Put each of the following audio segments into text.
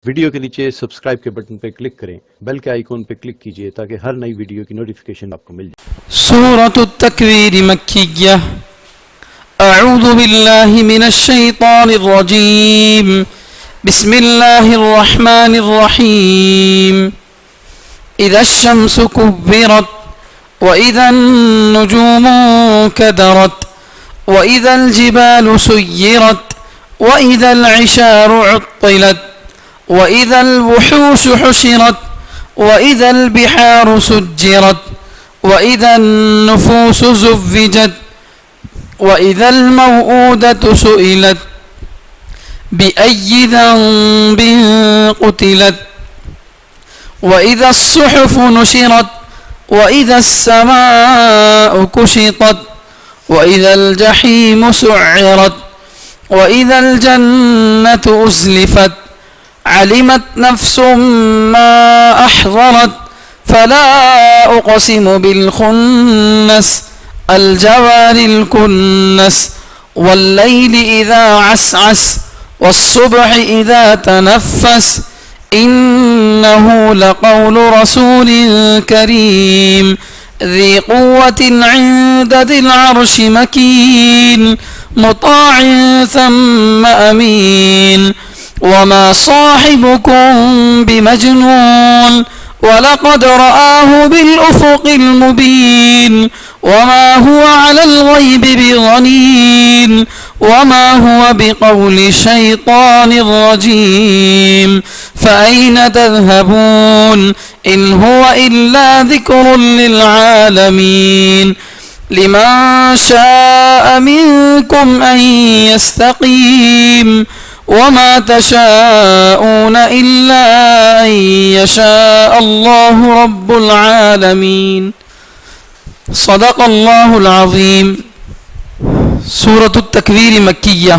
Video کے نیچے subscribe کے بٹن پہ کلک کریں، بیل کے آئیکن پہ کلک کیجئے تاکہ ہر نئی ویڈیو کی نوٹیفیکیشن آپ کو مل جائے۔ سورة التكوير مكية. أعوذ بالله من الشيطان الرجيم. بسم الله الرحمن الرحيم. إذا الشمس كبرت وإذا النجوم كدرت وإذا الجبال سيرت وإذا العشار عطلت وإذا الوحوش حشرت وإذا البحار سجرت وإذا النفوس زوجت وإذا الموءودة سئلت بأي ذنب قتلت وإذا الصحف نشرت وإذا السماء كشطت وإذا الجحيم سعرت وإذا الجنة أزلفت علمت نفس ما أحضرت فلا أقسم بالخنس الجوار الكنس والليل إذا عسعس والصبح إذا تنفس إنه لقول رسول كريم ذي قوة عند ذي العرش مكين مطاع ثم أمين وما صاحبكم بمجنون ولقد رآه بالأفق المبين وما هو على الغيب بضنين وما هو بقول شيطان رجيم فأين تذهبون إن هو إلا ذكر للعالمين لمن شاء منكم أن يستقيم وما تشاءون إلا أن يشاء الله رب العالمين صدق اللہ العظیم۔ سورۃ التکویر مکیہ،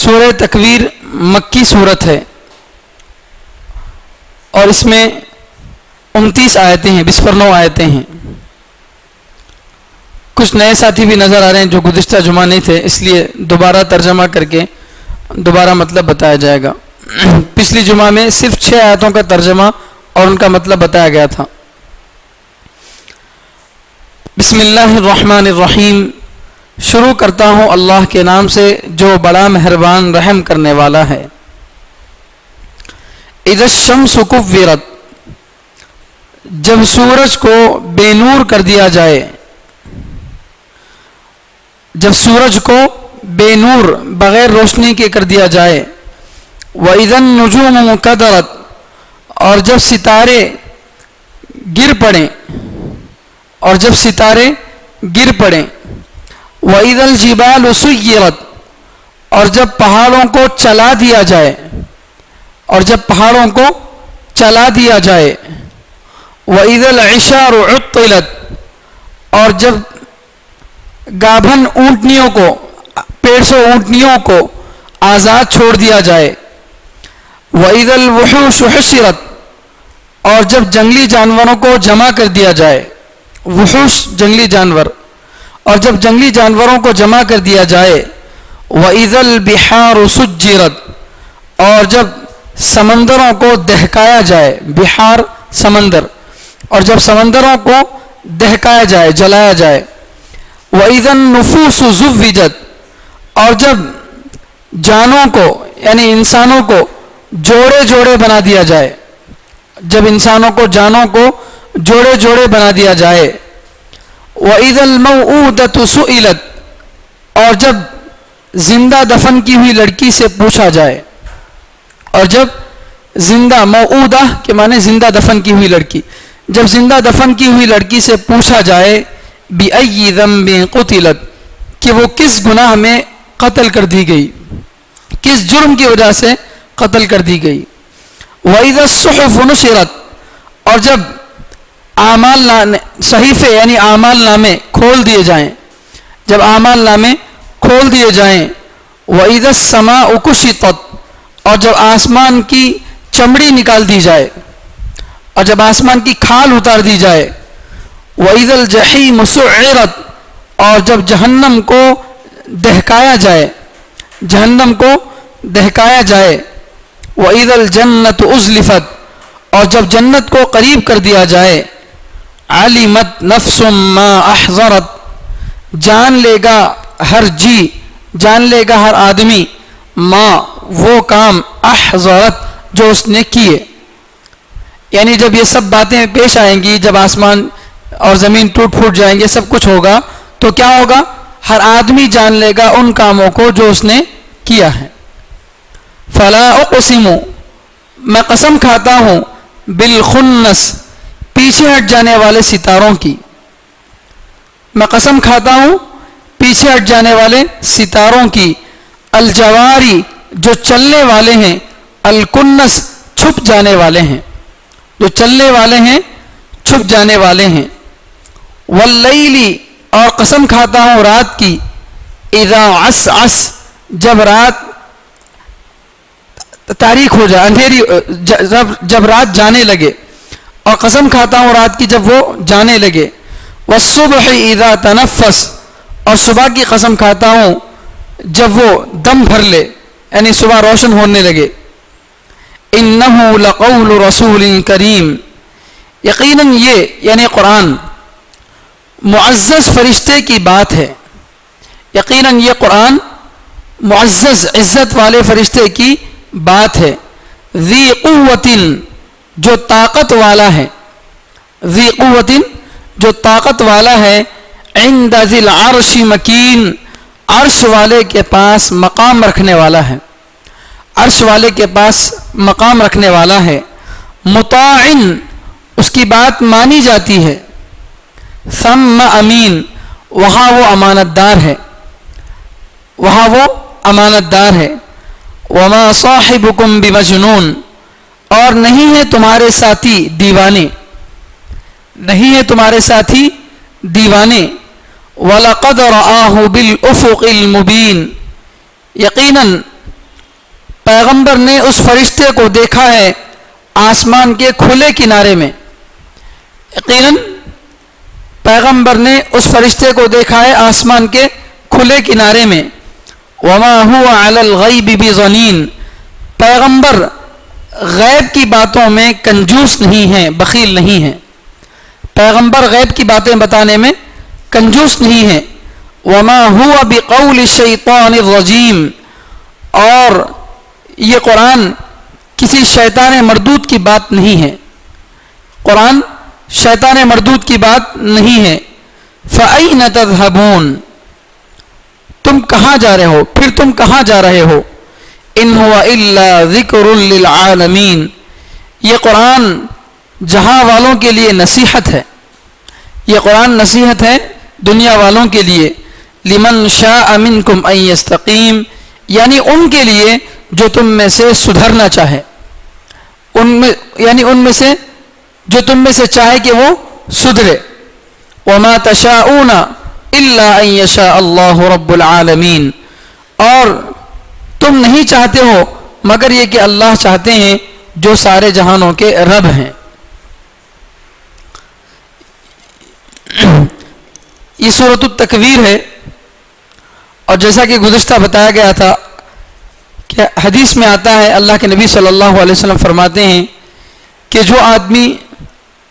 سورہ تکویر مکی صورت ہے اور اس میں 29 آیتیں ہیں، 29 آیتیں ہیں۔ کچھ نئے ساتھی بھی نظر آ رہے ہیں جو گزشتہ جمعہ نہیں تھے، اس لیے دوبارہ ترجمہ کر کے دوبارہ مطلب بتایا جائے گا۔ پچھلی جمعہ میں صرف 6 آیتوں کا ترجمہ اور ان کا مطلب بتایا گیا تھا۔ بسم اللہ الرحمن الرحیم، شروع کرتا ہوں اللہ کے نام سے جو بڑا مہربان رحم کرنے والا ہے۔ اذا الشمس کورت، جب سورج کو بے نور کر دیا جائے، جب سورج کو بے نور بغیر روشنی کے کر دیا جائے۔ وَإِذَا النُّجُومُ كَدَرَتْ، اور جب ستارے گر پڑیں، اور جب ستارے گر پڑیں۔ وَإِذَا الْجِبَالُ سُيِّرَتْ، اور جب پہاڑوں کو چلا دیا جائے، اور جب پہاڑوں کو چلا دیا جائے۔ وَإِذَا الْعِشَارُ عُطِّلَتْ، اور جب گابھن اونٹنیوں کو، پیڑسو اونٹنیوں کو آزاد چھوڑ دیا جائے۔ وَإِذَا الْوُحُوشُ حُشِرَتْ، اور جب جنگلی جانوروں کو جمع کر دیا جائے۔ وحوش جنگلی جانور، اور جب جنگلی جانوروں کو جمع کر دیا جائے۔ وَإِذَا الْبِحَارُ سُجِّرَتْ، اور جب سمندروں کو دہکایا جائے۔ بحار سمندر، اور جب سمندروں کو دہکایا جائے، جلایا جائے۔ وَإِذَا النُّفُوسُ زُوِّجَتْ، اور جب جانوں کو یعنی انسانوں کو جوڑے جوڑے بنا دیا جائے، جب انسانوں کو جانوں کو جوڑے جوڑے بنا دیا جائے۔ وَإِذَا الْمَوْءُودَةُ سُئِلَتْ، اور جب زندہ دفن کی ہوئی لڑکی سے پوچھا جائے، اور جب زندہ، موعودہ کے معنی زندہ دفن کی ہوئی لڑکی، جب زندہ دفن کی ہوئی لڑکی سے پوچھا جائے بِأَيِّ ذَنبٍ قُتِلَتْ، کہ وہ کس گناہ میں قتل کر دی گئی، کس جرم کی وجہ سے قتل کر دی گئی۔ وَإِذَا الصُّحُفُ نُشِرَتْ، اور جب اعمال صحیفے یعنی اعمال نامے کھول دیے جائیں، جب اعمال نامے کھول دیے جائیں۔ وَإِذَا السَّمَاءُ كُشِطَتْ، اور جب آسمان کی چمڑی نکال دی جائے، اور جب آسمان کی کھال اتار دی جائے۔ وَإِذَا الْجَحِيمُ سُعِّرَتْ، اور جب جہنم کو دہکایا جائے، جہنم کو دہکایا جائے۔ وَإِذَا الْجَنَّةُ أُزْلِفَتْ اور جب جنت کو قریب کر دیا جائے عَلِمَتْ نَفْسٌ مَّا أَحْضَرَتْ جان لے گا ہر جی، جان لے گا ہر آدمی ماں وہ کام احضرت جو اس نے کیے. یعنی جب یہ سب باتیں پیش آئیں گی، جب آسمان اور زمین ٹوٹ پھوٹ جائیں گے، سب کچھ ہوگا، تو کیا ہوگا؟ ہر آدمی جان لے گا ان کاموں کو جو اس نے کیا ہے. فلا اقسم میں قسم کھاتا ہوں بالخنس پیچھے ہٹ جانے والے ستاروں کی، میں قسم کھاتا ہوں پیچھے ہٹ جانے والے ستاروں کی، الجواری جو چلنے والے ہیں، الکنس چھپ جانے والے ہیں، جو چلنے والے ہیں چھپ جانے والے ہیں. واللیلی اور قسم کھاتا ہوں رات کی، اذا عسعس جب رات تاریک ہو جائے، اندھیری جب رات جانے لگے، اور قسم کھاتا ہوں رات کی جب وہ جانے لگے. والصبح اذا تنفس اور صبح کی قسم کھاتا ہوں جب وہ دم بھر لے، یعنی صبح روشن ہونے لگے. انہ لقول رسول کریم یقیناً یہ یعنی قرآن معزز فرشتے کی بات ہے. یقیناً یہ قرآن معزز عزت والے فرشتے کی بات ہے. ذی قوت جو طاقت والا ہے، ذی قوت جو طاقت والا ہے، عند ذی العرش مکین عرش والے کے پاس مقام رکھنے والا ہے، عرش والے کے پاس مقام رکھنے والا ہے. مطاع اس کی بات مانی جاتی ہے. ثم امین وہاں وہ امانت دار ہے، وہاں وہ امانت دار ہے. وما صاحبکم بمجنون اور نہیں ہے تمہارے ساتھی دیوانے، نہیں ہے تمہارے ساتھی دیوانے. وَلَقَدْ رَآهُ بِالْأُفُقِ الْمُبِينِ یقیناً پیغمبر نے اس فرشتے کو دیکھا ہے آسمان کے کھلے کنارے میں. یقیناً پیغمبر نے اس فرشتے کو دیکھا ہے آسمان کے کھلے کنارے میں. وَمَا هُوَ عَلَى الْغَيْبِ بِضَنِينٍ پیغمبر غیب کی باتوں میں کنجوس نہیں ہیں، بخیل نہیں ہیں. پیغمبر غیب کی باتیں بتانے میں کنجوس نہیں ہیں. وَمَا هُوَ بِقَوْلِ الشَّيْطَانِ الرَّجِيمِ اور یہ قرآن کسی شیطان مردود کی بات نہیں ہے، قرآن شیطان مردود کی بات نہیں ہے. فَأَيْنَ تَذْهَبُونَ تم کہاں جا رہے ہو، پھر تم کہاں جا رہے ہو. إِنْ هُوَ إِلَّا ذِكْرٌ لِّلْعَالَمِينَ یہ قرآن جہاں والوں کے لیے نصیحت ہے، یہ قرآن نصیحت ہے دنیا والوں کے لیے. لمن شاء منکم ان یستقیم یعنی ان کے لیے جو تم میں سے سدھرنا چاہے، یعنی ان میں سے جو تم میں سے چاہے کہ وہ سدھرے. وما تشاءون الا ان یشاء اللہ رب العالمین اور تم نہیں چاہتے ہو مگر یہ کہ اللہ چاہتے ہیں جو سارے جہانوں کے رب ہیں. یہ سورۃ التکویر ہے، اور جیسا کہ گزشتہ بتایا گیا تھا کہ حدیث میں آتا ہے اللہ کے نبی صلی اللہ علیہ وسلم فرماتے ہیں کہ جو آدمی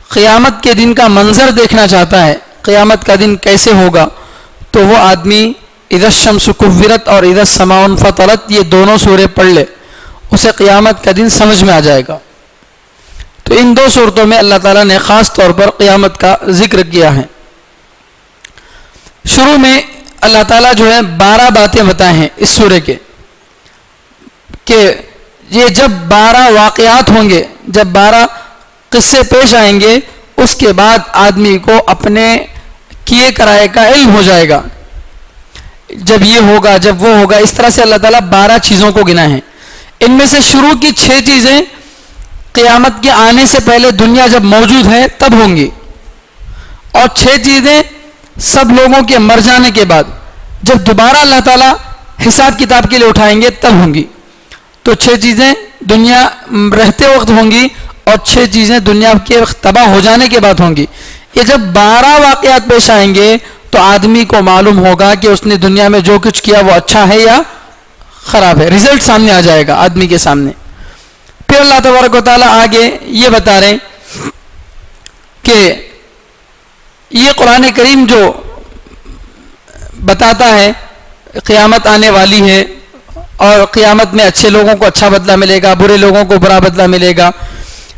قیامت کے دن کا منظر دیکھنا چاہتا ہے، قیامت کا دن کیسے ہوگا، تو وہ آدمی اذا الشمس کورت اور اذا السماء انفطرت یہ دونوں سورے پڑھ لے، اسے قیامت کا دن سمجھ میں آ جائے گا. تو ان دو صورتوں میں اللہ تعالیٰ نے خاص طور پر قیامت کا ذکر کیا ہے. شروع میں اللہ تعالیٰ جو ہے 12 باتیں بتائے ہیں اس سورے کے، کہ یہ جب 12 واقعات ہوں گے، جب 12 قصے پیش آئیں گے، اس کے بعد آدمی کو اپنے کیے کرائے کا علم ہو جائے گا. جب یہ ہوگا، جب وہ ہوگا، اس طرح سے اللہ تعالیٰ 12 چیزوں کو گنا ہے. ان میں سے شروع کی 6 چیزیں قیامت کے آنے سے پہلے دنیا جب موجود ہے تب ہوں گی، اور 6 چیزیں سب لوگوں کے مر جانے کے بعد جب دوبارہ اللہ تعالیٰ حساب کتاب کے لیے اٹھائیں گے تب ہوں گی. تو 6 چیزیں دنیا رہتے وقت ہوں گی، اور 6 چیزیں دنیا کے تباہ ہو جانے کے بعد ہوں گی. یہ جب 12 واقعات پیش آئیں گے تو آدمی کو معلوم ہوگا کہ اس نے دنیا میں جو کچھ کیا وہ اچھا ہے یا خراب ہے. رزلٹ سامنے آ جائے گا آدمی کے سامنے. تبارک و تعالیٰ آگے یہ بتا رہے ہیں کہ یہ قرآن کریم جو بتاتا ہے قیامت آنے والی ہے اور قیامت میں اچھے لوگوں کو اچھا بدلہ ملے گا، برے لوگوں کو برا بدلہ ملے گا،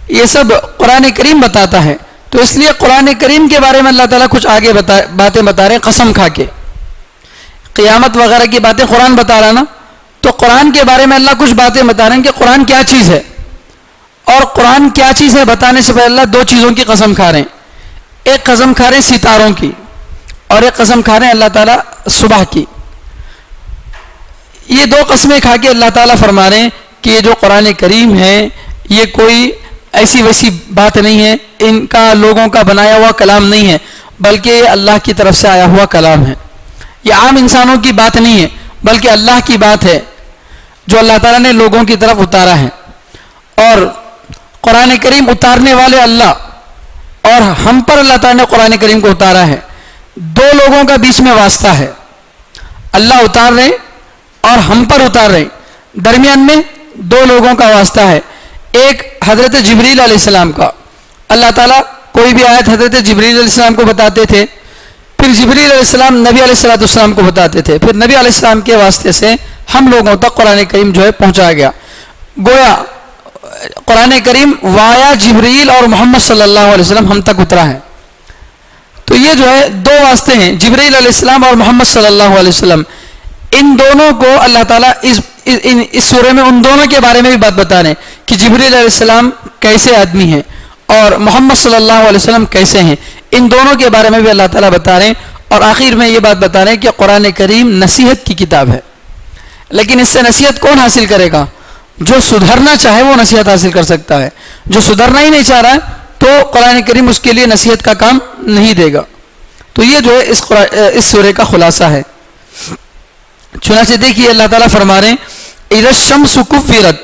یہ سب قرآن کریم بتاتا ہے. تو اس لیے قرآن کریم کے بارے میں اللہ تعالیٰ کچھ آگے باتیں بتا رہے ہیں قسم کھا کے. قیامت وغیرہ کی باتیں قرآن بتا رہا نا، تو قرآن کے بارے میں اللہ کچھ باتیں بتا رہے ہیں کہ قرآن کیا چیز ہے. اور قرآن کیا چیز ہے بتانے سے پہلے اللہ دو چیزوں کی قسم کھا رہے ہیں. ایک قسم کھا رہے ہیں ستاروں کی، اور ایک قسم کھا رہے ہیں اللہ تعالیٰ صبح کی. یہ دو قسمیں کھا کے اللہ تعالیٰ فرما رہے ہیں کہ یہ جو قرآن کریم ہے یہ کوئی ایسی ویسی بات نہیں ہے، ان کا لوگوں کا بنایا ہوا کلام نہیں ہے، بلکہ یہ اللہ کی طرف سے آیا ہوا کلام ہے. یہ عام انسانوں کی بات نہیں ہے بلکہ اللہ کی بات ہے جو اللہ تعالیٰ نے لوگوں کی طرف اتارا ہے. اور قرآن کریم اتارنے والے اللہ اور ہم پر اللہ تعالیٰ نے قرآن کریم کو اتارا ہے. دو لوگوں کا بیچ میں واسطہ ہے، اللہ اتار رہے اور ہم پر اتار رہے، درمیان میں دو لوگوں کا واسطہ ہے. ایک حضرت جبریل علیہ السلام کا، اللہ تعالیٰ کوئی بھی آیت حضرت جبریل علیہ السلام کو بتاتے تھے، پھر جبریل علیہ السلام نبی علیہ السلام کو بتاتے تھے، پھر نبی علیہ السلام کے واسطے سے ہم لوگوں تک قرآن کریم جو ہے پہنچا گیا. گویا قرآن کریم وایا جبریل اور محمد صلی اللہ علیہ وسلم ہم تک اترا ہے. تو یہ جو ہے دو واسطے ہیں، جبریل علیہ السلام اور محمد صلی اللہ علیہ وسلم. ان دونوں کو اللہ تعالیٰ اس سورہ میں ان دونوں کے بارے میں بھی بات بتا رہے ہیں کہ جبریل علیہ السلام کیسے آدمی ہیں اور محمد صلی اللہ علیہ وسلم کیسے ہیں. ان دونوں کے بارے میں بھی اللہ تعالیٰ بتا رہے ہیں. اور آخر میں یہ بات بتا رہے ہیں کہ قرآن کریم نصیحت کی کتاب ہے، لیکن اس سے نصیحت کون حاصل کرے گا؟ جو سدھرنا چاہے وہ نصیحت حاصل کر سکتا ہے، جو سدھرنا ہی نہیں چاہ رہا ہے تو قرآن کریم اس کے لیے نصیحت کا کام نہیں دے گا. تو یہ جو ہے اس سورہ کا خلاصہ ہے. چنانچہ دیکھیے اللہ تعالیٰ فرما رہے ہیں اذا الشمس کورت،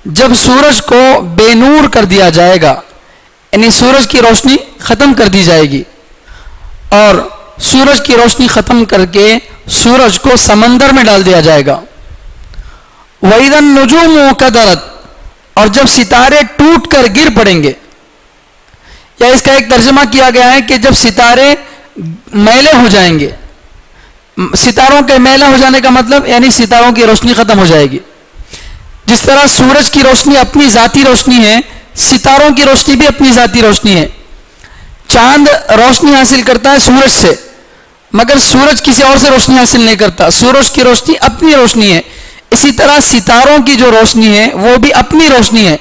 جب سورج کو بے نور کر دیا جائے گا، یعنی سورج کی روشنی ختم کر دی جائے گی، اور سورج کی روشنی ختم کر کے سورج کو سمندر میں ڈال دیا جائے گا. وَإِذَا النُّجُومُ كَدَرَتْ، اور جب ستارے ٹوٹ کر گر پڑیں گے، یا اس کا ایک ترجمہ کیا گیا ہے کہ جب ستارے میلے ہو جائیں گے. ستاروں کے میلہ ہو جانے کا مطلب یعنی ستاروں کی روشنی ختم ہو جائے گی. جس طرح سورج کی روشنی اپنی ذاتی روشنی ہے، ستاروں کی روشنی بھی اپنی ذاتی روشنی ہے. چاند روشنی حاصل کرتا ہے سورج سے، مگر سورج کسی اور سے روشنی حاصل نہیں کرتا، سورج کی روشنی اپنی روشنی ہے. اسی طرح ستاروں کی جو روشنی ہے وہ بھی اپنی روشنی ہے.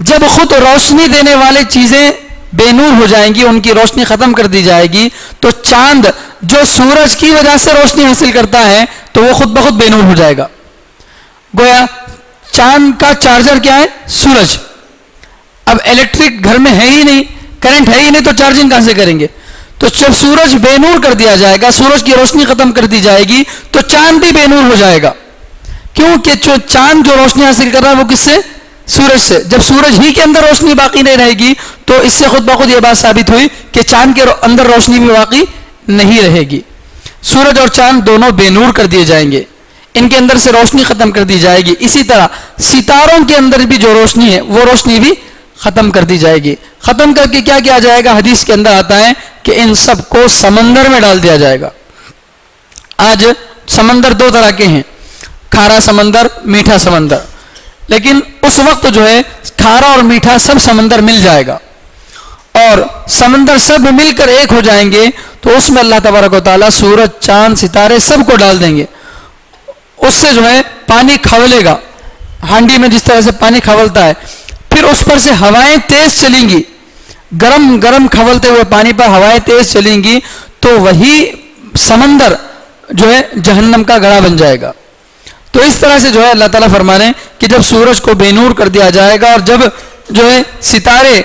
جب خود روشنی دینے والے چیزیں بے نور ہو جائیں گی، ان کی روشنی ختم کر دی جائے گی، تو چاند جو سورج کی وجہ سے روشنی حاصل کرتا ہے تو وہ خود بخود بے نور ہو جائے گا. گویا چاند کا چارجر کیا ہے؟ سورج. اب الیکٹرک گھر میں ہے ہی نہیں، کرنٹ ہے ہی نہیں، تو چارجنگ کہاں سے کریں گے؟ تو جب سورج بے نور کر دیا جائے گا، سورج کی روشنی ختم کر دی جائے گی، تو چاند بھی بے نور ہو جائے گا. کیونکہ چاند جو روشنی حاصل کر رہا ہے وہ کس سے؟ سورج سے. جب سورج ہی کے اندر روشنی باقی نہیں رہے گی تو اس سے خود بخود یہ بات ثابت ہوئی کہ چاند کے اندر روشنی بھی باقی نہیں رہے گی. سورج اور چاند دونوں بے نور کر دیے جائیں گے، ان کے اندر سے روشنی ختم کر دی جائے گی. اسی طرح ستاروں کے اندر بھی جو روشنی ہے وہ روشنی بھی ختم کر دی جائے گی. ختم کر کے کیا کیا جائے گا؟ حدیث کے اندر آتا ہے کہ ان سب کو سمندر میں ڈال دیا جائے گا. آج سمندر دو طرح کے ہیں، کھارا سمندر، میٹھا سمندر. لیکن اس وقت جو ہے کھارا اور میٹھا سب سمندر مل جائے گا، اور سمندر سب مل کر ایک ہو جائیں گے. تو اس میں اللہ تبارک و تعالیٰ سورج، چاند، ستارے سب کو ڈال دیں گے. اس سے جو ہے پانی کھولے گا، ہانڈی میں جس طرح سے پانی کھولتا ہے. پھر اس پر سے ہوائیں تیز چلیں گی، گرم گرم کھولتے ہوئے پانی پر ہوائیں تیز چلیں گی، تو وہی سمندر جو ہے جہنم کا گڑھا بن جائے گا. تو اس طرح سے جو ہے اللہ تعالیٰ فرما رہے ہیں کہ جب سورج کو بے نور کر دیا جائے گا اور جب جو ہے ستارے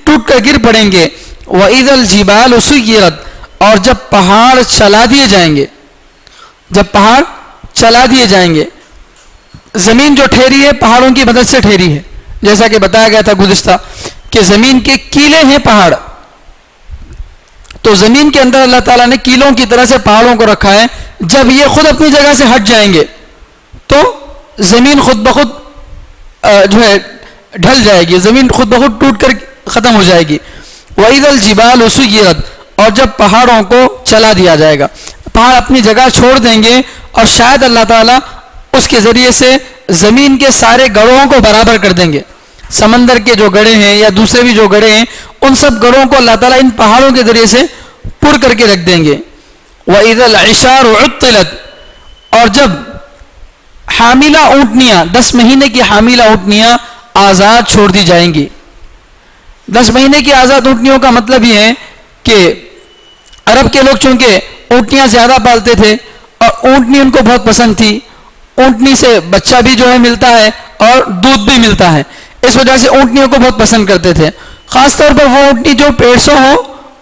ٹوٹ کر گر پڑیں گے، وَإِذَا الْجِبَالُ سُيِّرَتْ، اور جب پہاڑ چلا دیے جائیں گے. جب پہاڑ چلا دیے جائیں گے، زمین جو ٹھہری ہے پہاڑوں کی مدد سے ٹھہری ہے، جیسا کہ بتایا گیا تھا گزشتہ کہ زمین کے کیلے ہیں پہاڑ. تو زمین کے اندر اللہ تعالیٰ نے کیلوں کی طرح سے پہاڑوں کو رکھا ہے. جب یہ خود اپنی جگہ سے ہٹ جائیں گے تو زمین خود بخود جو ہے ڈھل جائے گی, زمین خود بخود ٹوٹ کر ختم ہو جائے گی. وَإِذَا الْجِبَالُ سُيِّرَتْ, اور جب پہاڑوں کو چلا دیا جائے گا, پہاڑ اپنی جگہ چھوڑ دیں گے اور شاید اللہ تعالیٰ اس کے ذریعے سے زمین کے سارے گڑھوں کو برابر کر دیں گے. سمندر کے جو گڑھے ہیں یا دوسرے بھی جو گڑھے ہیں, ان سب گڑھوں کو اللہ تعالیٰ ان پہاڑوں کے ذریعے سے پر کر کے رکھ دیں گے. وَإِذَا الْعِشَارُ عُطِّلَتْ, اور جب حاملہ اونٹنیاں, 10 مہینے کی حاملہ اونٹنیاں آزاد چھوڑ دی جائیں گی. 10 مہینے کی آزاد اونٹنیوں کا مطلب یہ ہے کہ عرب کے لوگ چونکہ اونٹنیاں زیادہ پالتے تھے اور اونٹنی ان کو بہت پسند تھی, اونٹنی سے بچہ بھی جو ہے ملتا ہے اور دودھ بھی ملتا ہے, اس وجہ سے اونٹنیوں کو بہت پسند کرتے تھے. خاص طور پر وہ اونٹنی جو پیڑسوں ہو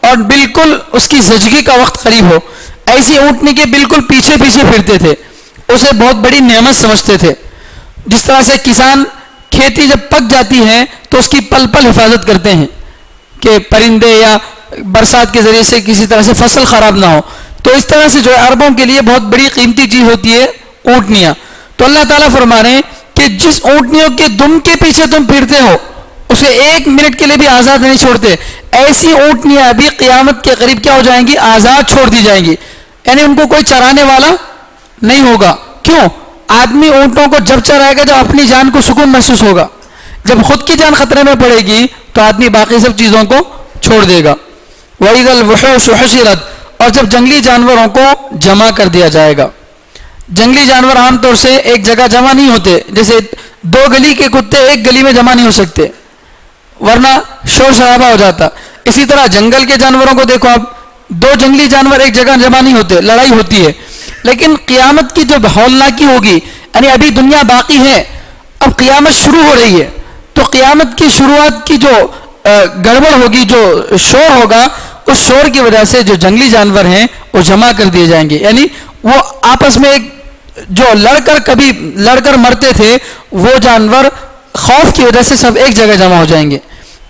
اور بالکل اس کی زچگی کا وقت قریب ہو, ایسی اونٹنی کے بالکل پیچھے پیچھے پھرتے تھے, اسے بہت بڑی نعمت سمجھتے تھے. جس طرح سے کسان کھیتی جب پک جاتی ہے تو اس کی پل پل حفاظت کرتے ہیں کہ پرندے یا برسات کے ذریعے سے کسی طرح سے فصل خراب نہ ہو, تو اس طرح سے جو ہے عربوں کے لیے بہت بڑی قیمتی چیز ہوتی ہے اونٹنیاں. تو اللہ تعالیٰ فرما رہے ہیں کہ جس اونٹنیوں کے دم کے پیچھے تم پھرتے ہو اسے 1 منٹ کے لیے بھی آزاد نہیں چھوڑتے, ایسی اونٹنیاں ابھی قیامت کے قریب کیا ہو جائیں گی, آزاد چھوڑ دی جائیں گی. یعنی ان کو کوئی چرانے والا نہیں ہوگا. کیوں؟ آدمی اونٹوں کو جب چرائے گا جب اپنی جان کو سکون محسوس ہوگا, جب خود کی جان خطرے میں پڑے گی تو آدمی باقی سب چیزوں کو چھوڑ دے گا. وَإِذَا الْوُحُوشُ حُشِرَتْ, اور جب جنگلی جانوروں کو جمع کر دیا جائے گا. جنگلی جانور عام طور سے ایک جگہ جمع نہیں ہوتے, جیسے 2 گلی کے کتے ایک گلی میں جمع نہیں ہو سکتے ورنہ شور شرابہ ہو جاتا. اسی طرح جنگل کے جانوروں کو دیکھو آپ, 2 جنگلی جانور ایک جگہ جمع نہیں ہوتے, لڑائی ہوتی ہے. لیکن قیامت کی جو ہولناکی ہوگی, یعنی ابھی دنیا باقی ہے, اب قیامت شروع ہو رہی ہے, تو قیامت کی شروعات کی جو گڑبڑ ہوگی, جو شور ہوگا, اس شور کی وجہ سے جو جنگلی جانور ہیں وہ جمع کر دیے جائیں گے. یعنی وہ آپس میں ایک جو لڑ کر مرتے تھے وہ جانور خوف کی وجہ سے سب ایک جگہ جمع ہو جائیں گے,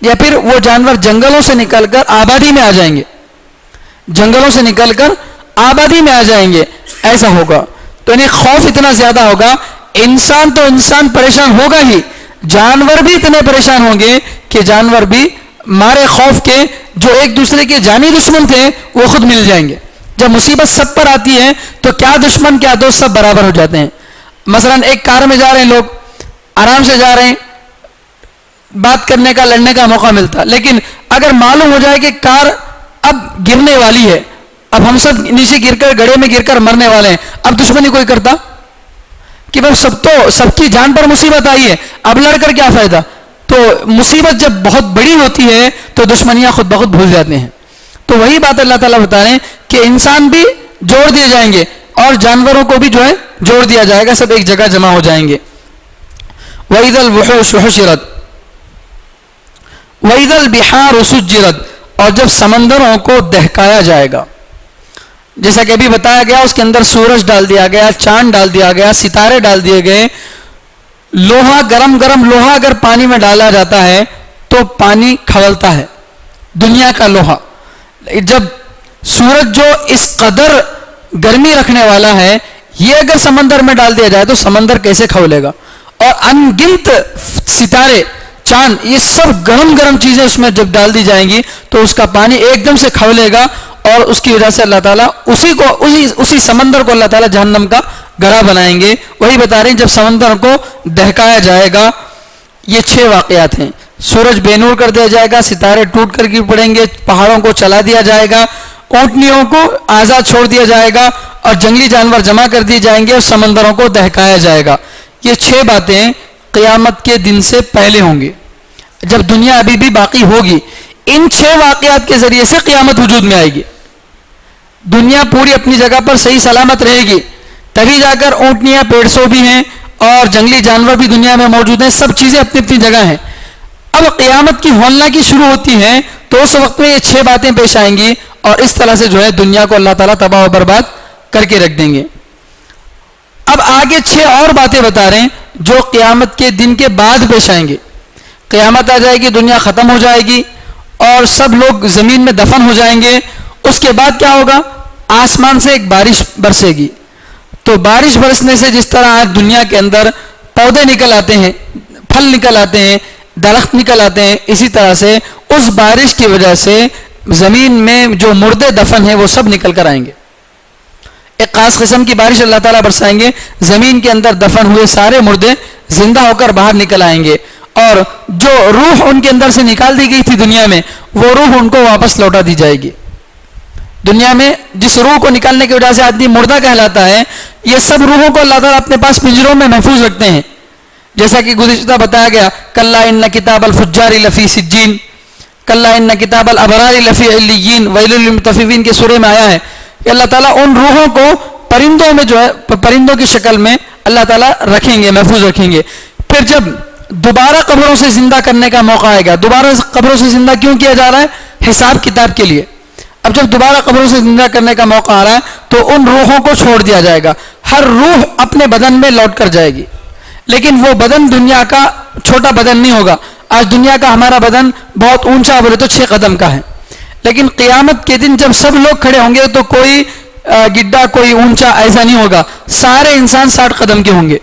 یا پھر وہ جانور جنگلوں سے نکل کر آبادی میں آ جائیں گے, جنگلوں سے نکل کر آبادی میں آ جائیں گے, ایسا ہوگا. تو یعنی خوف اتنا زیادہ ہوگا, انسان تو انسان پریشان ہوگا ہی, جانور بھی اتنے پریشان ہوں گے کہ جانور بھی مارے خوف کے جو ایک دوسرے کے جانی دشمن تھے وہ خود مل جائیں گے. جب مصیبت سب پر آتی ہے تو کیا دشمن کیا دوست سب برابر ہو جاتے ہیں. مثلا ایک کار میں جا رہے ہیں لوگ, آرام سے جا رہے ہیں, بات کرنے کا لڑنے کا موقع ملتا, لیکن اگر معلوم ہو جائے کہ کار اب گرنے والی ہے, اب ہم سب نیچے گر کر گڑھے میں گر کر مرنے والے ہیں, اب دشمنی کوئی کرتا کہ بھائی سب کی جان پر مصیبت آئی ہے, اب لڑ کر کیا فائدہ. تو مصیبت جب بہت بڑی ہوتی ہے تو دشمنیاں خود بخود بھول جاتے ہیں. تو وہی بات اللہ تعالیٰ بتا رہے ہیں کہ انسان بھی جوڑ دیے جائیں گے اور جانوروں کو بھی جو ہے جوڑ دیا جائے گا, سب ایک جگہ جمع ہو جائیں گے. وَإِذَا الْوُحُوشُ حُشِرَتْ وَإِذَا الْبِحَارُ سُجِّرَتْ, اور جب سمندروں کو دہکایا جائے گا, جیسا کہ ابھی بتایا گیا اس کے اندر سورج ڈال دیا گیا, چاند ڈال دیا گیا, ستارے ڈال دیے گئے. لوہا, گرم لوہا اگر پانی میں ڈالا جاتا ہے تو پانی کھولتا ہے, دنیا کا لوہا. جب سورج جو اس قدر گرمی رکھنے والا ہے, یہ اگر سمندر میں ڈال دیا جائے تو سمندر کیسے کھولے گا. اور ان گنت ستارے, چاند, یہ سب گرم چیزیں اس میں جب ڈال دی جائیں گی تو اس کا پانی ایک دم سے کھولے گا, اور اس کی وجہ سے اللہ تعالیٰ اسی سمندر کو اللہ تعالیٰ جہنم کا گڑھا بنائیں گے. وہی بتا رہے ہیں جب سمندر کو دہکایا جائے گا. یہ 6 واقعات ہیں. سورج بے نور کر دیا جائے گا, ستارے ٹوٹ کر گر پڑیں گے, پہاڑوں کو چلا دیا جائے گا, اونٹنیوں کو آزاد چھوڑ دیا جائے گا, اور جنگلی جانور جمع کر دیے جائیں گے, اور سمندروں کو دہکایا جائے گا. یہ 6 باتیں قیامت کے دن سے پہلے ہوں گی, جب دنیا ابھی بھی باقی ہوگی. ان 6 واقعات کے ذریعے سے قیامت وجود میں آئے گی. دنیا پوری اپنی جگہ پر صحیح سلامت رہے گی, تبھی جا کر اونٹنیاں, پیڑسوں بھی ہیں اور جنگلی جانور بھی دنیا میں موجود ہیں, سب چیزیں اپنی اپنی جگہ ہیں. اب قیامت کی ہولناکی شروع ہوتی ہے تو اس وقت میں یہ 6 باتیں پیش آئیں گی, اور اس طرح سے جو ہے دنیا کو اللہ تعالیٰ تباہ و برباد کر کے رکھ دیں گے. اب آگے 6 اور باتیں بتا رہے ہیں جو قیامت کے دن کے بعد پیش آئیں گے. قیامت آ جائے گی, دنیا ختم ہو جائے گی اور سب لوگ زمین میں دفن ہو جائیں گے. اس کے بعد کیا ہوگا, آسمان سے ایک بارش برسے گی. تو بارش برسنے سے جس طرح آج دنیا کے اندر پودے نکل آتے ہیں, پھل نکل آتے ہیں, درخت نکل آتے ہیں، اسی طرح سے اس بارش کی وجہ سے زمین میں جو مردے دفن ہیں وہ سب نکل کر آئیں گے. ایک خاص قسم کی بارش اللہ تعالیٰ برسائیں گے، زمین کے اندر دفن ہوئے سارے مردے زندہ ہو کر باہر نکل آئیں گے، اور جو روح ان کے اندر سے نکال دی گئی تھی دنیا میں، وہ روح ان کو واپس لوٹا دی جائے گی. دنیا میں جس روح کو نکالنے کی وجہ سے آدمی مردہ کہلاتا ہے، یہ سب روحوں کو اللہ تعالیٰ اپنے پاس پنجروں میں محفوظ رکھتے ہیں. جیسا کہ گزشتہ بتایا گیا، کلا ان کتاب الفجار لفی سجین، کلا ان کتاب الابرار لفی علیین، ویل للمطففین کے سورے میں آیا ہے کہ اللہ تعالیٰ ان روحوں کو پرندوں میں جو ہے پرندوں کی شکل میں اللہ تعالیٰ رکھیں گے، محفوظ رکھیں گے. پھر جب دوبارہ قبروں سے زندہ کرنے کا موقع آئے گا، دوبارہ قبروں سے زندہ کیوں کیا جا رہا ہے؟ حساب کتاب کے لیے. اب جب دوبارہ قبروں سے زندہ کرنے کا موقع آ رہا ہے تو ان روحوں کو چھوڑ دیا جائے گا، ہر روح اپنے بدن میں لوٹ کر جائے گی. لیکن وہ بدن دنیا کا چھوٹا بدن نہیں ہوگا. آج دنیا کا ہمارا بدن بہت اونچا بولے تو 6 قدم کا ہے، لیکن قیامت کے دن جب سب لوگ کھڑے ہوں گے تو کوئی گڈھا کوئی اونچا ایسا نہیں ہوگا، سارے انسان 60 قدم کے ہوں گے،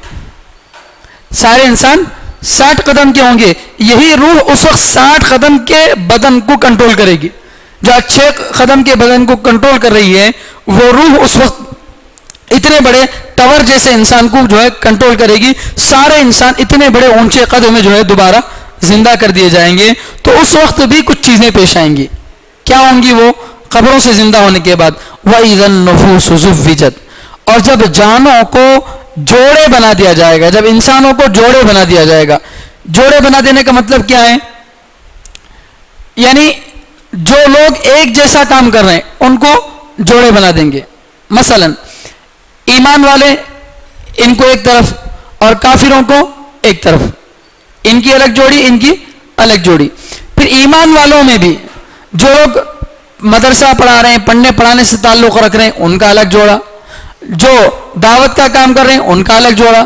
سارے انسان 60 قدم کے ہوں گے. یہی روح اس وقت 60 قدم کے بدن کو کنٹرول کرے گی. جو 6 قدم کے بدن کو کنٹرول کر رہی ہے وہ روح اس وقت اتنے بڑے ٹاور جیسے انسان کو جو ہے کنٹرول کرے گی. سارے انسان اتنے بڑے اونچے قد میں جو ہے دوبارہ زندہ کر دیے جائیں گے. تو اس وقت بھی کچھ چیزیں پیش آئیں گی. کیا ہوں گی وہ؟ قبروں سے زندہ ہونے کے بعد وَإِذَا النُّفُوسُ زُوِّجَتْ، اور جب جانوں کو جوڑے بنا دیا جائے گا، جب انسانوں کو جوڑے بنا دیا جائے گا. جوڑے بنا دینے کا مطلب کیا ہے؟ یعنی جو لوگ ایک جیسا کام کر رہے ہیں ان کو جوڑے بنا دیں گے. مثلا ایمان والے ان کو ایک طرف اور کافروں کو ایک طرف، ان کی الگ جوڑی ان کی الگ جوڑی. پھر ایمان والوں میں بھی جو لوگ مدرسہ پڑھا رہے ہیں، پڑھنے پڑھانے سے تعلق رکھ رہے ہیں ان کا الگ جوڑا، جو دعوت کا کام کر رہے ہیں ان کا الگ جوڑا،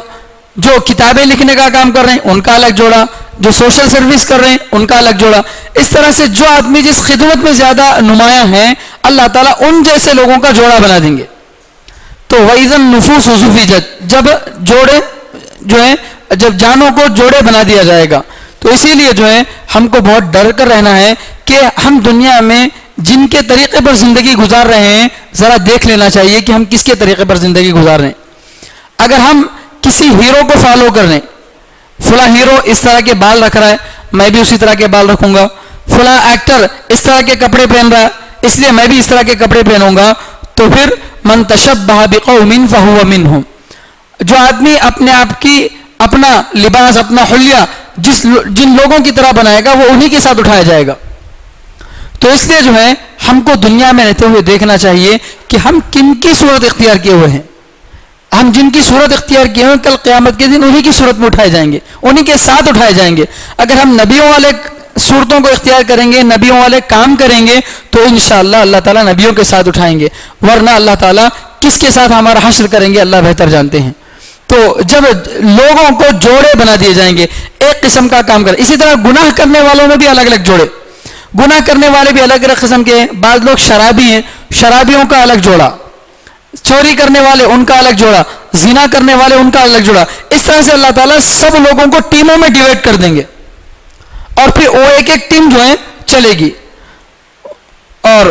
جو کتابیں لکھنے کا کام کر رہے ہیں ان کا الگ جوڑا، جو سوشل سروس کر رہے ہیں ان کا الگ جوڑا. اس طرح سے جو آدمی جس خدمت میں زیادہ نمایاں ہیں اللہ تعالیٰ ان جیسے لوگوں کا جوڑا بنا دیں گے. تو وَإِذَا النُّفُوسُ زُوِّجَتْ، جب جوڑے جو ہے جب جانوں کو جوڑے بنا دیا جائے گا. تو اسی لیے جو ہے ہم کو بہت ڈر کر رہنا ہے کہ ہم دنیا میں جن کے طریقے پر زندگی گزار رہے ہیں ذرا دیکھ لینا چاہیے کہ ہم کس کے طریقے پر زندگی گزار رہے ہیں. اگر ہم کسی ہیرو کو فالو کر رہے ہیں، فلاں ہیرو اس طرح کے بال رکھ رہا ہے میں بھی اسی طرح کے بال رکھوں گا، فلاں ایکٹر اس طرح کے کپڑے پہن رہا ہے اس لیے میں بھی اس طرح کے کپڑے پہنوں گا، تو پھر من تشبہ بقوم فہو منہم. جو آدمی اپنے آپ کی اپنا لباس اپنا حلیہ جن لوگوں کی طرح بنائے گا وہ انہی کے ساتھ اٹھایا جائے گا. تو اس لیے جو ہے ہم کو دنیا میں رہتے ہوئے دیکھنا چاہیے کہ ہم کن کی صورت اختیار کیے ہوئے ہیں. ہم جن کی صورت اختیار کیے ہوئے کل قیامت کے دن انہی کی صورت میں اٹھائے جائیں گے، انہی کے ساتھ اٹھائے جائیں گے. اگر ہم نبیوں والے صورتوں کو اختیار کریں گے، نبیوں والے کام کریں گے تو انشاءاللہ اللہ تعالیٰ نبیوں کے ساتھ اٹھائیں گے، ورنہ اللہ تعالیٰ کس کے ساتھ ہمارا حشر کریں گے اللہ بہتر جانتے ہیں. تو جب لوگوں کو جوڑے بنا دیے جائیں گے ایک قسم کا کام کریں. اسی طرح گناہ کرنے والوں میں بھی الگ الگ جوڑے، گناہ کرنے والے بھی الگ الگ قسم کے ہیں. بعض لوگ شرابی ہیں، شرابیوں کا الگ جوڑا، چوری کرنے والے ان کا الگ جوڑا، زنا کرنے والے ان کا الگ جوڑا. اس طرح سے اللہ تعالیٰ سب لوگوں کو ٹیموں میں ڈیوائڈ کر دیں گے اور پھر وہ ایک ایک ٹیم جو ہے چلے گی. اور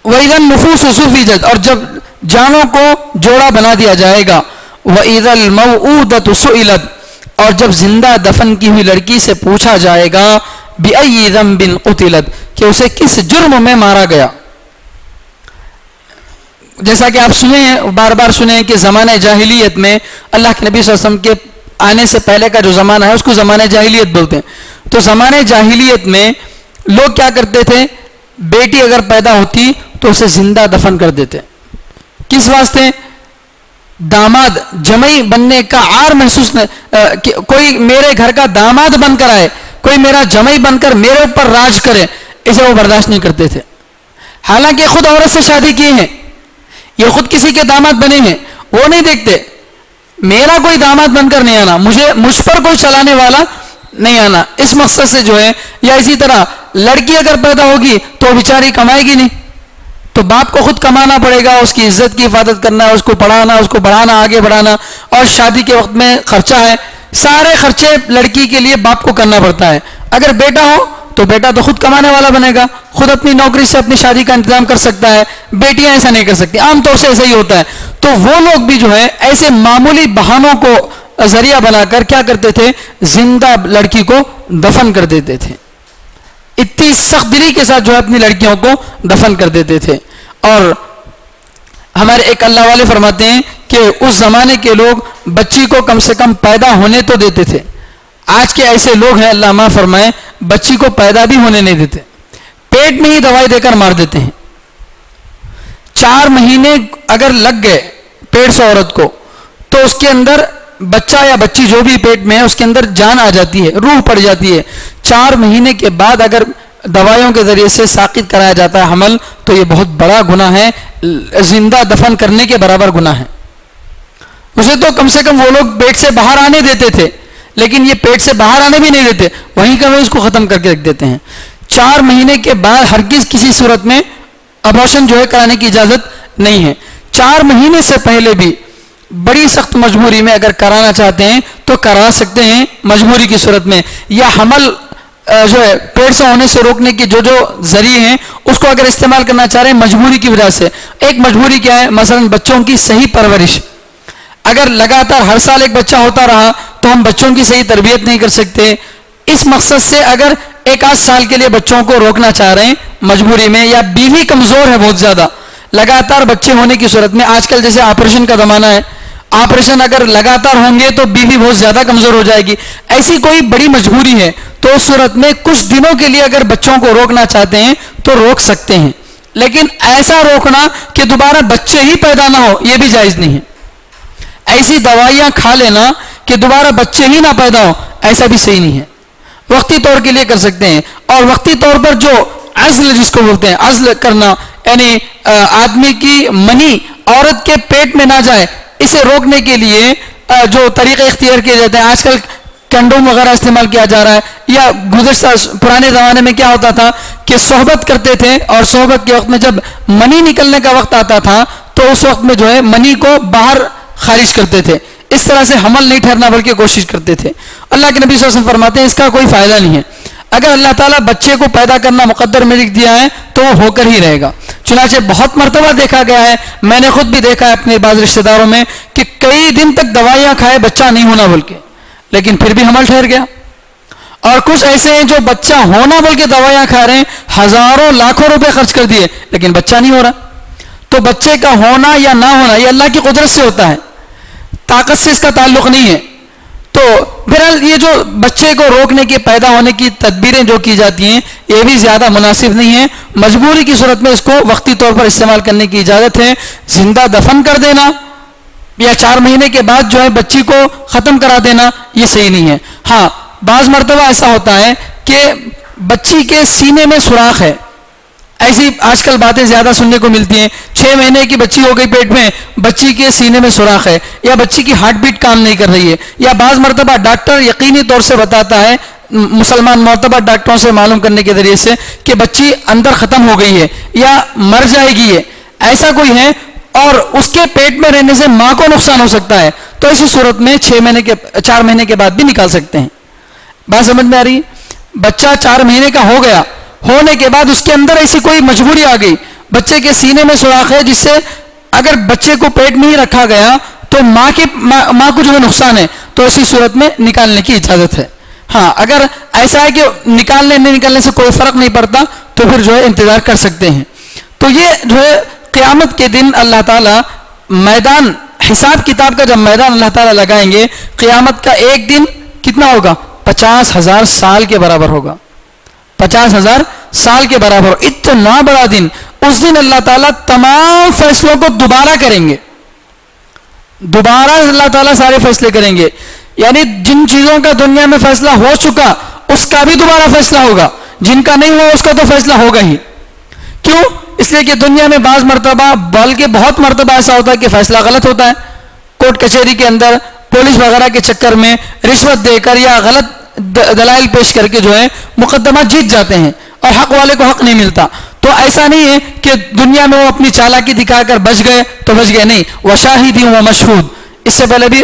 وَإِذَا النُّفُوسُ زُوِّجَتْ، اور جب جانوں کو جوڑا بنا دیا جائے گا. وَإِذَا الْمَوْءُودَةُ سُئِلَتْ، اور جب زندہ دفن کی ہوئی لڑکی سے پوچھا جائے گا بِأَيِّ ذَنبٍ قُتِلَتْ، کہ اسے کس جرم میں مارا گیا. جیسا کہ آپ سنے ہیں بار بار سنے ہیں کہ زمانہ جاہلیت میں اللہ کے نبی صلی اللہ علیہ وسلم کے آنے سے پہلے کا جو زمانہ ہے اس کو زمانہ جاہلیت بولتے ہیں. تو زمانہ جاہلیت میں لوگ کیا کرتے تھے، بیٹی اگر پیدا ہوتی تو اسے زندہ دفن کر دیتے. کس واسطے؟ داماد جمعی بننے کا عار محسوس کوئی میرے گھر کا داماد بن کر آئے، کوئی میرا جمعی بن کر میرے اوپر راج کرے، اسے وہ برداشت نہیں کرتے تھے. حالانکہ خود عورت سے شادی کی ہے، یہ خود کسی کے داماد بنے ہیں، وہ نہیں دیکھتے میرا کوئی داماد بن کر نہیں آنا، مجھ پر کوئی چلانے والا نہیں آنا، اس مقصد سے جو ہے. یا اسی طرح لڑکی اگر پیدا ہوگی تو بیچاری کمائے گی نہیں، تو باپ کو خود کمانا پڑے گا، اس کی عزت کی حفاظت کرنا ہے، اس کو پڑھانا، اس کو بڑھانا، آگے بڑھانا، اور شادی کے وقت میں خرچہ ہے. سارے خرچے لڑکی کے لیے باپ کو کرنا پڑتا ہے. اگر بیٹا ہو تو بیٹا تو خود کمانے والا بنے گا, خود اپنی نوکری سے اپنی شادی کا انتظام کر سکتا ہے. بیٹیاں ایسا نہیں کر سکتی, عام طور سے ایسا ہی ہوتا ہے. تو وہ لوگ بھی جو ہے ایسے معمولی بہانوں کو ذریعہ بنا کر کیا کرتے تھے, زندہ لڑکی کو دفن کر دیتے تھے. اتنی سخت دلی کے ساتھ جو ہے اپنی لڑکیوں کو دفن کر دیتے تھے. اور ہمارے ایک اللہ والے فرماتے ہیں کہ اس زمانے کے لوگ بچی کو کم سے کم پیدا ہونے تو دیتے تھے. آج کے ایسے لوگ ہیں, اللہ معاف فرمائے, بچی کو پیدا بھی ہونے نہیں دیتے, پیٹ میں ہی دوائی دے کر مار دیتے ہیں. 4 مہینے اگر لگ گئے پیٹ سے عورت کو تو اس کے اندر بچہ یا بچی جو بھی پیٹ میں ہے اس کے اندر جان آ جاتی ہے, روح پڑ جاتی ہے. 4 مہینے کے بعد اگر دوائیوں کے ذریعے سے ساقط کرایا جاتا ہے حمل تو یہ بہت بڑا گناہ ہے, زندہ دفن کرنے کے برابر گناہ ہے. اسے تو کم سے کم وہ لوگ پیٹ سے باہر آنے دیتے تھے, لیکن یہ پیٹ سے باہر آنے بھی نہیں دیتے, وہیں کا وہیں اس کو ختم کر کے رکھ دیتے ہیں. 4 مہینے کے بعد ہرگز کسی صورت میں ابورشن جو ہے کرانے کی اجازت نہیں ہے. 4 مہینے سے پہلے بھی بڑی سخت مجبوری میں اگر کرانا چاہتے ہیں تو کرا سکتے ہیں مجبوری کی صورت میں, یا حمل جو ہے پیٹ سے ہونے سے روکنے کے جو ذریعے ہیں اس کو اگر استعمال کرنا چاہ رہے ہیں مجبوری کی وجہ سے. ایک مجبوری کیا ہے, مثلا بچوں کی صحیح پرورش. اگر لگاتار ہر سال ایک بچہ ہوتا رہا تو ہم بچوں کی صحیح تربیت نہیں کر سکتے. اس مقصد سے اگر 1 آدھ سال کے لیے بچوں کو روکنا چاہ رہے ہیں مجبوری میں, یا بیوی کمزور ہے بہت زیادہ, لگاتار بچے ہونے کی صورت میں, آج کل جیسے آپریشن کا زمانہ ہے, آپریشن اگر لگاتار ہوں گے تو بیوی بہت زیادہ کمزور ہو جائے گی, ایسی کوئی بڑی مجبوری ہے تو اس صورت میں کچھ دنوں کے لیے اگر بچوں کو روکنا چاہتے ہیں تو روک سکتے ہیں. لیکن ایسا روکنا کہ دوبارہ بچے ہی پیدا نہ ہو یہ بھی جائز نہیں ہے. ایسی دوائیاں کھا لینا کہ دوبارہ بچے ہی نہ پیدا ہو ایسا بھی صحیح نہیں ہے. وقتی طور کے لیے کر سکتے ہیں. اور وقتی طور پر جو عزل جس کو بولتے ہیں, عزل کرنا یعنی آدمی کی منی عورت کے پیٹ میں نہ جائے, اسے روکنے کے لیے جو طریقے اختیار کیے جاتے ہیں. آج کل کنڈوم وغیرہ استعمال کیا جا رہا ہے, یا گزشتہ پرانے زمانے میں کیا ہوتا تھا کہ صحبت کرتے تھے اور صحبت کے وقت میں جب منی نکلنے کا وقت آتا تھا تو اس وقت میں جو ہے منی کو باہر خارج کرتے تھے. اس طرح سے حمل نہیں ٹھہرنا بلکہ کوشش کرتے تھے. اللہ کے نبی صلی اللہ علیہ وسلم فرماتے ہیں اس کا کوئی فائدہ نہیں ہے. اگر اللہ تعالیٰ بچے کو پیدا کرنا مقدر میں لکھ دیا ہے تو وہ ہو کر ہی رہے گا. چنانچہ بہت مرتبہ دیکھا گیا ہے, میں نے خود بھی دیکھا ہے اپنے بعض رشتہ داروں میں, کہ کئی دن تک دوائیاں کھائے بچہ نہیں ہونا بول کے, لیکن پھر بھی حمل ٹھہر گیا. اور کچھ ایسے ہیں جو بچہ ہونا بول کے دوائیاں کھا رہے ہیں, ہزاروں لاکھوں روپے خرچ کر دیے لیکن بچہ نہیں ہو رہا. تو بچے کا ہونا یا نہ ہونا یہ اللہ کی قدرت سے ہوتا ہے, طاقت سے اس کا تعلق نہیں ہے. تو بہرحال یہ جو بچے کو روکنے کے پیدا ہونے کی تدبیریں جو کی جاتی ہیں یہ بھی زیادہ مناسب نہیں ہیں. مجبوری کی صورت میں اس کو وقتی طور پر استعمال کرنے کی اجازت ہے. زندہ دفن کر دینا یا 4 مہینے کے بعد جو ہے بچی کو ختم کرا دینا یہ صحیح نہیں ہے. ہاں بعض مرتبہ ایسا ہوتا ہے کہ بچی کے سینے میں سوراخ ہے, ایسی آج کل باتیں زیادہ سننے کو ملتی ہیں. 6 مہینے کی بچی ہو گئی پیٹ میں, بچی کے سینے میں سوراخ ہے, یا بچی کی ہارٹ بیٹ کام نہیں کر رہی ہے, یا بعض مرتبہ ڈاکٹر یقینی طور سے بتاتا ہے مسلمان معتبر ڈاکٹروں سے معلوم کرنے کے ذریعے سے کہ بچی اندر ختم ہو گئی ہے یا مر جائے گی ہے, ایسا کوئی ہے, اور اس کے پیٹ میں رہنے سے ماں کو نقصان ہو سکتا ہے, تو اسی صورت میں 4 مہینے کے بعد بھی نکال سکتے ہیں. بات سمجھ میں آ رہی ہے؟ بچہ 4 مہینے کا ہو گیا, ہونے کے بعد اس کے اندر ایسی کوئی مجبوری آ گئی, بچے کے سینے میں سوراخ ہے جس سے اگر بچے کو پیٹ میں ہی رکھا گیا تو ماں کو جو ہے نقصان ہے, تو اسی صورت میں نکالنے کی اجازت ہے. ہاں اگر ایسا ہے کہ نکالنے نہیں نکالنے سے کوئی فرق نہیں پڑتا تو پھر جو ہے انتظار کر سکتے ہیں. تو یہ جو ہے قیامت کے دن اللہ تعالیٰ میدان حساب کتاب کا جب میدان اللہ تعالیٰ لگائیں گے, قیامت کا ایک دن کتنا ہوگا, 50,000 سال کے برابر ہوگا. 50,000 سال کے برابر, اتنا بڑا دن. اس دن اللہ تعالیٰ تمام فیصلوں کو دوبارہ کریں گے, دوبارہ اللہ تعالیٰ سارے فیصلے کریں گے. یعنی جن چیزوں کا دنیا میں فیصلہ ہو چکا اس کا بھی دوبارہ فیصلہ ہوگا, جن کا نہیں ہوا اس کا تو فیصلہ ہوگا ہی. کیوں؟ اس لیے کہ دنیا میں بعض مرتبہ بلکہ بہت مرتبہ ایسا ہوتا ہے کہ فیصلہ غلط ہوتا ہے. کورٹ کچہری کے اندر پولیس وغیرہ کے چکر میں رشوت دے کر یا غلط دلائل پیش کر کے جو ہے مقدمات جیت جاتے ہیں اور حق والے کو حق نہیں ملتا. تو ایسا نہیں ہے کہ دنیا میں وہ اپنی چالاکی دکھا کر بچ گئے تو بچ گئے, نہیں. وشاہد و مشہود, اس سے پہلے بھی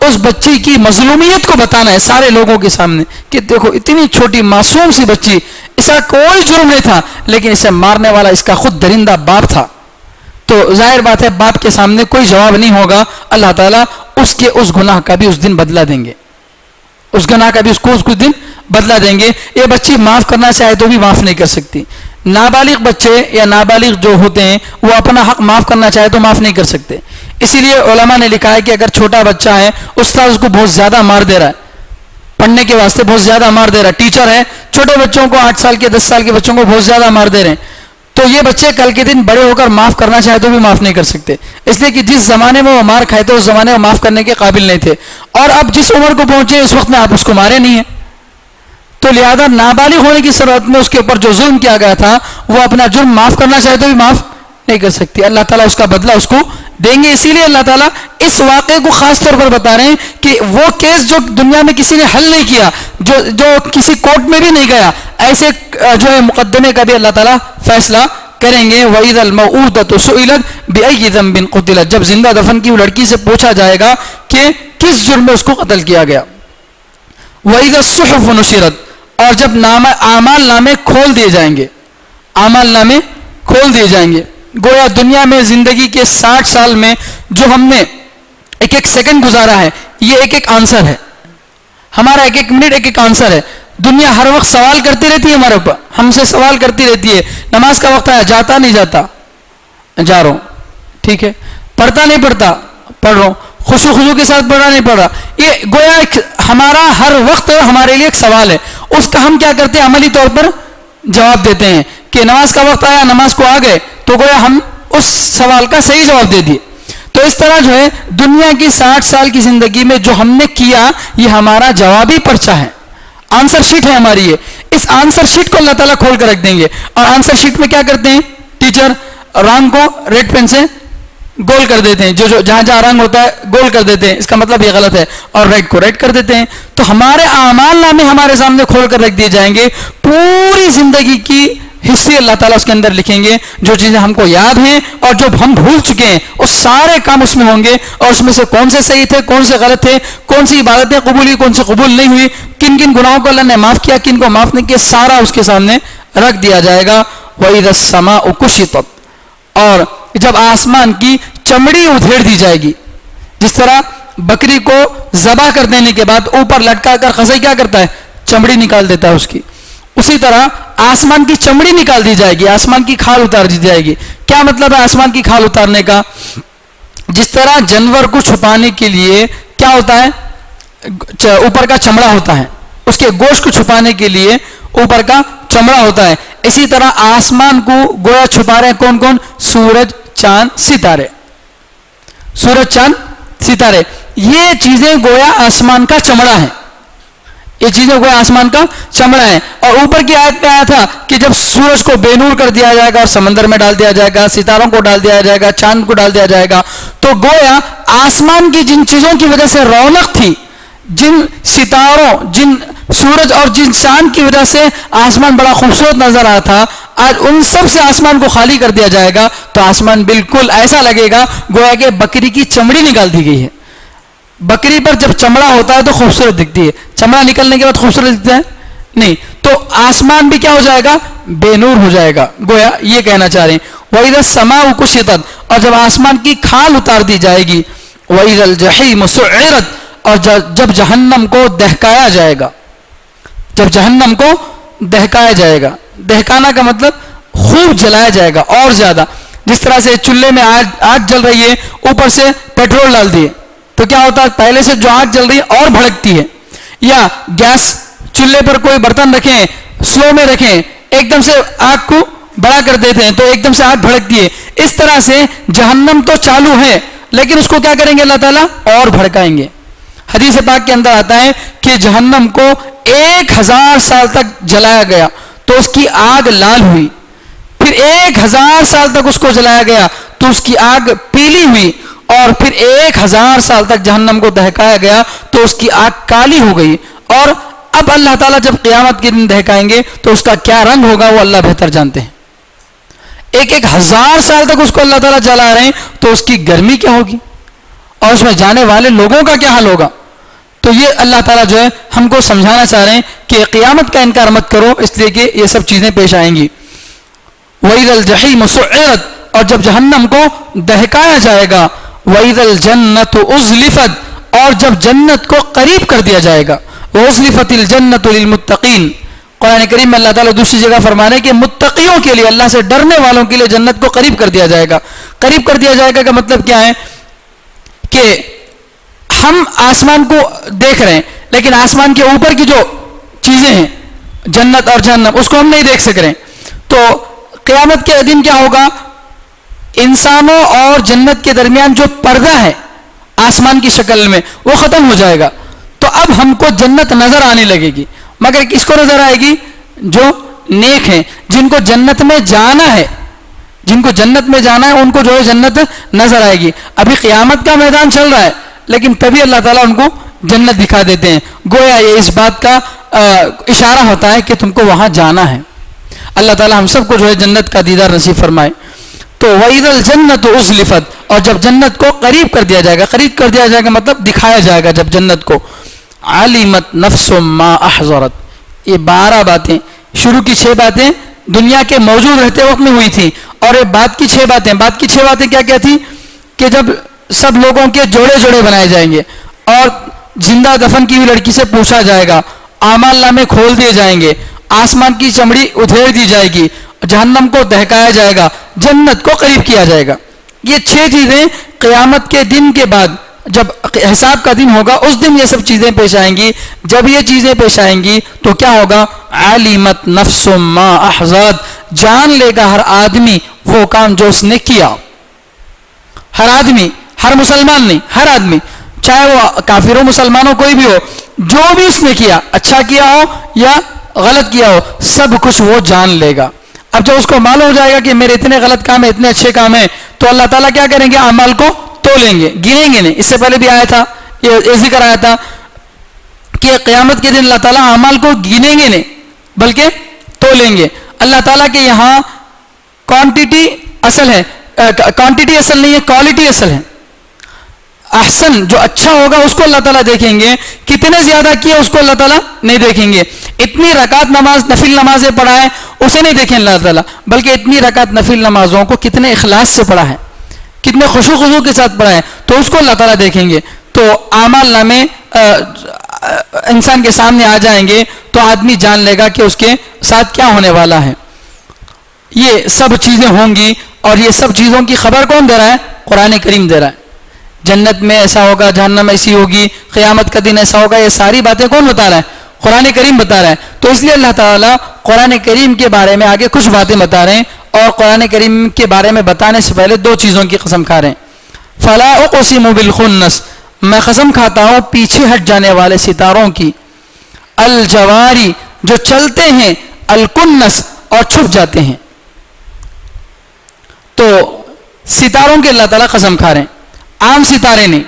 اس بچی کی مظلومیت کو بتانا ہے سارے لوگوں کے سامنے کہ دیکھو اتنی چھوٹی معصوم سی بچی, اس کا کوئی جرم نہیں تھا, لیکن اسے مارنے والا اس کا خود درندہ باپ تھا. تو ظاہر بات ہے باپ کے سامنے کوئی جواب نہیں ہوگا, اللہ تعالیٰ اس کے اس گناہ کا بھی اس دن بدلہ دیں گے, اس گناہ کا بھی اس کو اس دن بدلہ دیں گے. یہ بچی معاف کرنا چاہے تو بھی معاف نہیں کر سکتی. نابالغ بچے یا نابالغ جو ہوتے ہیں وہ اپنا حق معاف کرنا چاہے تو معاف نہیں کر سکتے. اسی لیے علماء نے لکھا ہے کہ اگر چھوٹا بچہ ہے, استاد اس کو بہت زیادہ مار دے رہا ہے, پڑھنے کے واسطے بہت زیادہ مار دے رہا ہے, ٹیچر ہے چھوٹے بچوں کو 8 سال کے 10 سال کے بچوں کو بہت زیادہ مار دے رہے ہیں, تو یہ بچے کل کے دن بڑے ہو کر معاف کرنا چاہے تو بھی معاف نہیں کر سکتے, اس لیے کہ جس زمانے میں وہ مار کھائے تھے اس زمانے میں معاف کرنے کے قابل نہیں تھے, اور اب جس عمر کو پہنچے اس وقت میں آپ اس کو مارے نہیں ہیں. تو لہذا نابالغ ہونے کی صورت میں اس کے اوپر جو ظلم کیا گیا تھا وہ اپنا جرم معاف کرنا چاہے تو بھی معاف نہیں کر سکتی. اللہ تعالیٰ اس کا بدلہ اس کو دیں گے. اسی لیے اللہ تعالیٰ اس واقعے کو خاص طور پر بتا رہے ہیں کہ وہ کیس جو دنیا میں کسی نے حل نہیں کیا, جو کسی کورٹ میں بھی نہیں گیا, ایسے جو ہے مقدمے کا بھی اللہ تعالیٰ فیصلہ کریں گے. وَإِذَا الْمَوْءُودَةُ سُئِلَتْ بِأَيِّ ذَنبٍ قُتِلَتْ, جب زندہ دفن کی وہ لڑکی سے پوچھا جائے گا کہ کس جرم میں اس کو قتل کیا گیا. وَإِذَا الصُّحُفُ نُشِرَتْ, اور جب اعمال نامے کھول دیے جائیں گے, اعمال نامے کھول دیے جائیں گے. گویا دنیا میں زندگی کے 60 سال میں جو ہم نے ایک ایک سیکنڈ گزارا ہے یہ ایک ایک آنسر ہے, ہمارا ایک ایک منٹ ایک ایک آنسر ہے. دنیا ہر وقت سوال کرتی رہتی ہے ہمارے اوپر, ہم سے سوال کرتی رہتی ہے. نماز کا وقت آیا, جاتا نہیں جاتا, جا رہا ہوں, ٹھیک ہے, پڑھتا نہیں پڑھتا, پڑھ رہا ہوں, خشوع کے ساتھ پڑھا نہیں پڑھا. یہ گویا ایک ہمارا ہر وقت ہمارے لیے ایک سوال ہے, اس کا ہم کیا کرتے ہیں عملی طور پر جواب دیتے ہیں کہ نماز کا وقت آیا, نماز کو آ گئے, تو گویا ہم اس سوال کا صحیح جواب دے دیے. تو اس طرح جو ہے دنیا کی 60 سال کی زندگی میں جو ہم نے کیا یہ ہمارا جوابی پرچہ ہے, آنسر شیٹ ہے ہماری. یہ اس آنسر شیٹ کو اللہ تعالیٰ کھول کر رکھ دیں گے. اور آنسر شیٹ میں کیا کرتے ہیں ٹیچر, رنگ کو ریڈ پین سے گول کر دیتے ہیں, جو جہاں جہاں رنگ ہوتا ہے گول کر دیتے ہیں, اس کا مطلب یہ غلط ہے, اور ریڈ کو ریڈ کر دیتے ہیں. تو ہمارے اعمال نامے ہمارے سامنے کھول کر رکھ دیے جائیں گے. پوری زندگی کی ہسٹری اللہ تعالیٰ اس کے اندر لکھیں گے, جو چیزیں ہم کو یاد ہیں اور جو ہم بھول چکے ہیں وہ سارے کام اس میں ہوں گے, اور اس میں سے کون سے صحیح تھے, کون سے غلط تھے, کون سی عبادتیں قبول ہوئی, کون سی قبول نہیں ہوئی, کن کن گناہوں کو اللہ نے معاف کیا, کن کو معاف نہیں کیا, سارا اس کے سامنے رکھ دیا جائے گا. وَإِذَا السَّمَاءُ كُشِطَتْ, اور جب آسمان کی چمڑی ادھیڑ دی جائے گی, جس طرح بکری کو ذبح کر دینے کے بعد اوپر لٹکا کر قصائی کیا کرتا ہے, چمڑی نکال دیتا ہے اس کی, اسی طرح آسمان کی چمڑی نکال دی جائے گی, آسمان کی کھال اتار دی جائے گی. کیا مطلب ہے آسمان کی کھال اتارنے کا؟ جس طرح جانور کو چھپانے کے لیے کیا ہوتا ہے, اوپر کا چمڑا ہوتا ہے, اس کے گوشت کو چھپانے کے لیے اوپر کا چمڑا ہوتا ہے, اسی طرح آسمان کو گویا چھپا رہے ہیں کون کون, سورج چاند ستارے, سورج چاند ستارے, یہ چیزیں گویا آسمان کا چمڑا ہے, یہ چیزیں گویا آسمان کا چمڑا ہے. اور اوپر کی آیت میں آیا تھا کہ جب سورج کو بے نور کر دیا جائے گا اور سمندر میں ڈال دیا جائے گا, ستاروں کو ڈال دیا جائے گا, چاند کو ڈال دیا جائے گا, تو گویا آسمان کی جن چیزوں کی وجہ سے رونق تھی, جن ستاروں, جن سورج اور جن چاند کی وجہ سے آسمان بڑا خوبصورت نظر آتا تھا, آج ان سب سے آسمان کو خالی کر دیا جائے گا تو آسمان بالکل ایسا لگے گا گویا کہ بکری کی چمڑی نکال دی گئی ہے. بکری پر جب چمڑا ہوتا ہے تو خوبصورت دکھتی ہے, چمڑا نکلنے کے بعد خوبصورت دکھتا ہے نہیں, تو آسمان بھی کیا ہو جائے گا, بے نور ہو جائے گا. گویا یہ کہنا چاہ رہے ہیں وَإِذَا السَّمَاءُ كُشِطَتْ, اور جب آسمان کی کھال اتار دی جائے گی. وَإِذَا الْجَحِيمُ سُعِّرَتْ, اور جب جہنم کو دہکایا جائے گا, جب جہنم کو دہکایا جائے گا, دہکانا کا مطلب خوب جلایا جائے گا اور زیادہ. جس طرح سے چولہے میں آگ جل رہی ہے, اوپر سے پیٹرول ڈال دیے تو کیا ہوتا ہے, پہلے سے جو آگ جل رہی ہے اور بھڑکتی ہے. یا گیس چولہے پر کوئی برتن رکھیں, سلو میں رکھیں, ایک دم سے آگ کو بڑا کر دیتے ہیں تو ایک دم سے آگ بھڑکتی ہے. اس طرح سے جہنم تو چالو ہے لیکن اس کو کیا کریں گے اللہ تعالیٰ, اور بھڑکائیں گے. حدیث پاک کے اندر آتا ہے کہ جہنم کو 1000 سال تک جلایا گیا تو اس کی آگ لال ہوئی, پھر 1000 سال تک اس کو جلایا گیا تو اس کی آگ پیلی ہوئی, اور پھر 1000 سال تک جہنم کو دہکایا گیا تو اس کی آگ کالی ہو گئی. اور اب اللہ تعالیٰ جب قیامت کے دن دہکائیں گے تو اس کا کیا رنگ ہوگا وہ اللہ بہتر جانتے ہیں. 1000 سال تک اس کو اللہ تعالیٰ جلا رہے ہیں تو اس کی گرمی کیا ہوگی, اور اس میں جانے والے لوگوں کا کیا حال ہوگا. تو یہ اللہ تعالیٰ جو ہے ہم کو سمجھانا چاہ رہے ہیں کہ قیامت کا انکار مت کرو، اس لیے کہ یہ سب چیزیں پیش آئیں گی. وَإِذَا الْجَحِيمُ سُعِّرَتْ، اور جب جہنم کو دہکایا جائے گا. وَإِذَا الْجَنَّةُ أُزْلِفَتْ، اور جب جنت کو قریب کر دیا جائے گا. وَأُزْلِفَتِ الْجَنَّةُ لِلْمُتَّقِينَ، قرآن کریم میں اللہ تعالیٰ دوسری جگہ فرما رہے ہیں کہ متقیوں کے لیے، اللہ سے ڈرنے والوں کے لیے جنت کو قریب کر دیا جائے گا. قریب کر دیا جائے گا کا مطلب کیا ہے کہ ہم آسمان کو دیکھ رہے ہیں لیکن آسمان کے اوپر کی جو چیزیں ہیں جنت اور جہنم اس کو ہم نہیں دیکھ سک رہے. تو قیامت کے دن کیا ہوگا، انسانوں اور جنت کے درمیان جو پردہ ہے آسمان کی شکل میں وہ ختم ہو جائے گا. تو اب ہم کو جنت نظر آنے لگے گی، مگر کس کو نظر آئے گی؟ جو نیک ہیں، جن کو جنت میں جانا ہے، جن کو جنت میں جانا ہے ان کو جو ہے جنت نظر آئے گی. ابھی قیامت کا میدان چل رہا ہے لیکن تبھی اللہ تعالیٰ ان کو جنت دکھا دیتے ہیں، گویا یہ اس بات کا اشارہ ہوتا ہے کہ تم کو وہاں جانا ہے. اللہ تعالیٰ ہم سب کو جو ہے جنت کا دیدار نصیب فرمائے. تو وَإِذَا الْجَنَّةُ أُزْلِفَتْ، اور جب جنت کو قریب کر دیا جائے گا، قریب کر دیا جائے گا مطلب دکھایا جائے گا جب جنت کو. عَلِمَتْ نَفْسٌ مَا أَحْضَرَتْ، یہ 12 باتیں، شروع کی 6 باتیں دنیا کے موجود رہتے وقت میں ہوئی تھی، اور یہ بعد کی 6 باتیں، بعد کی 6 باتیں کیا تھی کہ جب سب لوگوں کے جوڑے جوڑے بنائے جائیں گے اور زندہ دفن کی ہوئی لڑکی سے پوچھا جائے گا، اعمال نامے کھول دیے جائیں گے، آسمان کی چمڑی ادھیڑ دی جائے گی، جہنم کو دہکایا جائے گا، جنت کو قریب کیا جائے گا. یہ 6 چیزیں قیامت کے دن کے بعد جب حساب کا دن ہوگا اس دن یہ سب چیزیں پیش آئیں گی. جب یہ چیزیں پیش آئیں گی تو کیا ہوگا؟ عَلِمَتْ نَفْسٌ مَا أَحْضَرَتْ، جان لے گا ہر آدمی وہ کام جو اس نے کیا. ہر آدمی، ہر مسلمان نہیں، ہر آدمی، چاہے وہ کافر ہو مسلمان ہو کوئی بھی ہو، جو بھی اس نے کیا، اچھا کیا ہو یا غلط کیا ہو، سب کچھ وہ جان لے گا. اب جب اس کو معلوم ہو جائے گا کہ میرے اتنے غلط کام ہیں، اتنے اچھے کام ہیں، تو اللہ تعالیٰ کیا کریں گے؟ اعمال کو تولیں گے، گنیں گے نہیں. اس سے پہلے بھی آیا تھا، یہ ذکر آیا تھا کہ قیامت کے دن اللہ تعالیٰ اعمال کو گنیں گے نہیں بلکہ تولیں گے. اللہ تعالیٰ کے یہاں کوانٹٹی اصل ہے، کوانٹٹی اصل نہیں ہے، کوالٹی اصل ہے. احسن جو اچھا ہوگا اس کو اللہ تعالیٰ دیکھیں گے، کتنے زیادہ کیے اس کو اللہ تعالیٰ نہیں دیکھیں گے. اتنی رکعت نماز نفل نمازیں پڑھا ہے اسے نہیں دیکھیں اللہ تعالیٰ، بلکہ اتنی رکعت نفل نمازوں کو کتنے اخلاص سے پڑھا ہے، کتنے خشوع خضوع کے ساتھ پڑھا ہے، تو اس کو اللہ تعالیٰ دیکھیں گے. تو اعمال نامے انسان کے سامنے آ جائیں گے تو آدمی جان لے گا کہ اس کے ساتھ کیا ہونے والا ہے. یہ سب چیزیں ہوں گی، اور یہ سب چیزوں کی خبر کون دے رہا ہے؟ قرآن کریم دے رہا ہے. جنت میں ایسا ہوگا، جہنم ایسی ہوگی، قیامت کا دن ایسا ہوگا، یہ ساری باتیں کون بتا رہا ہے؟ قرآن کریم بتا رہا ہے. تو اس لیے اللہ تعالیٰ قرآن کریم کے بارے میں آگے کچھ باتیں بتا رہے ہیں، اور قرآن کریم کے بارے میں بتانے سے پہلے 2 چیزوں کی قسم کھا رہے ہیں. فَلَا أُقْسِمُ بِالْخُنَّسِ، میں قسم کھاتا ہوں پیچھے ہٹ جانے والے ستاروں کی. الجواری جو چلتے ہیں، الکنس اور چھپ جاتے ہیں. تو ستاروں کے اللہ تعالیٰ قسم کھا رہے ہیں، عام ستارے نہیں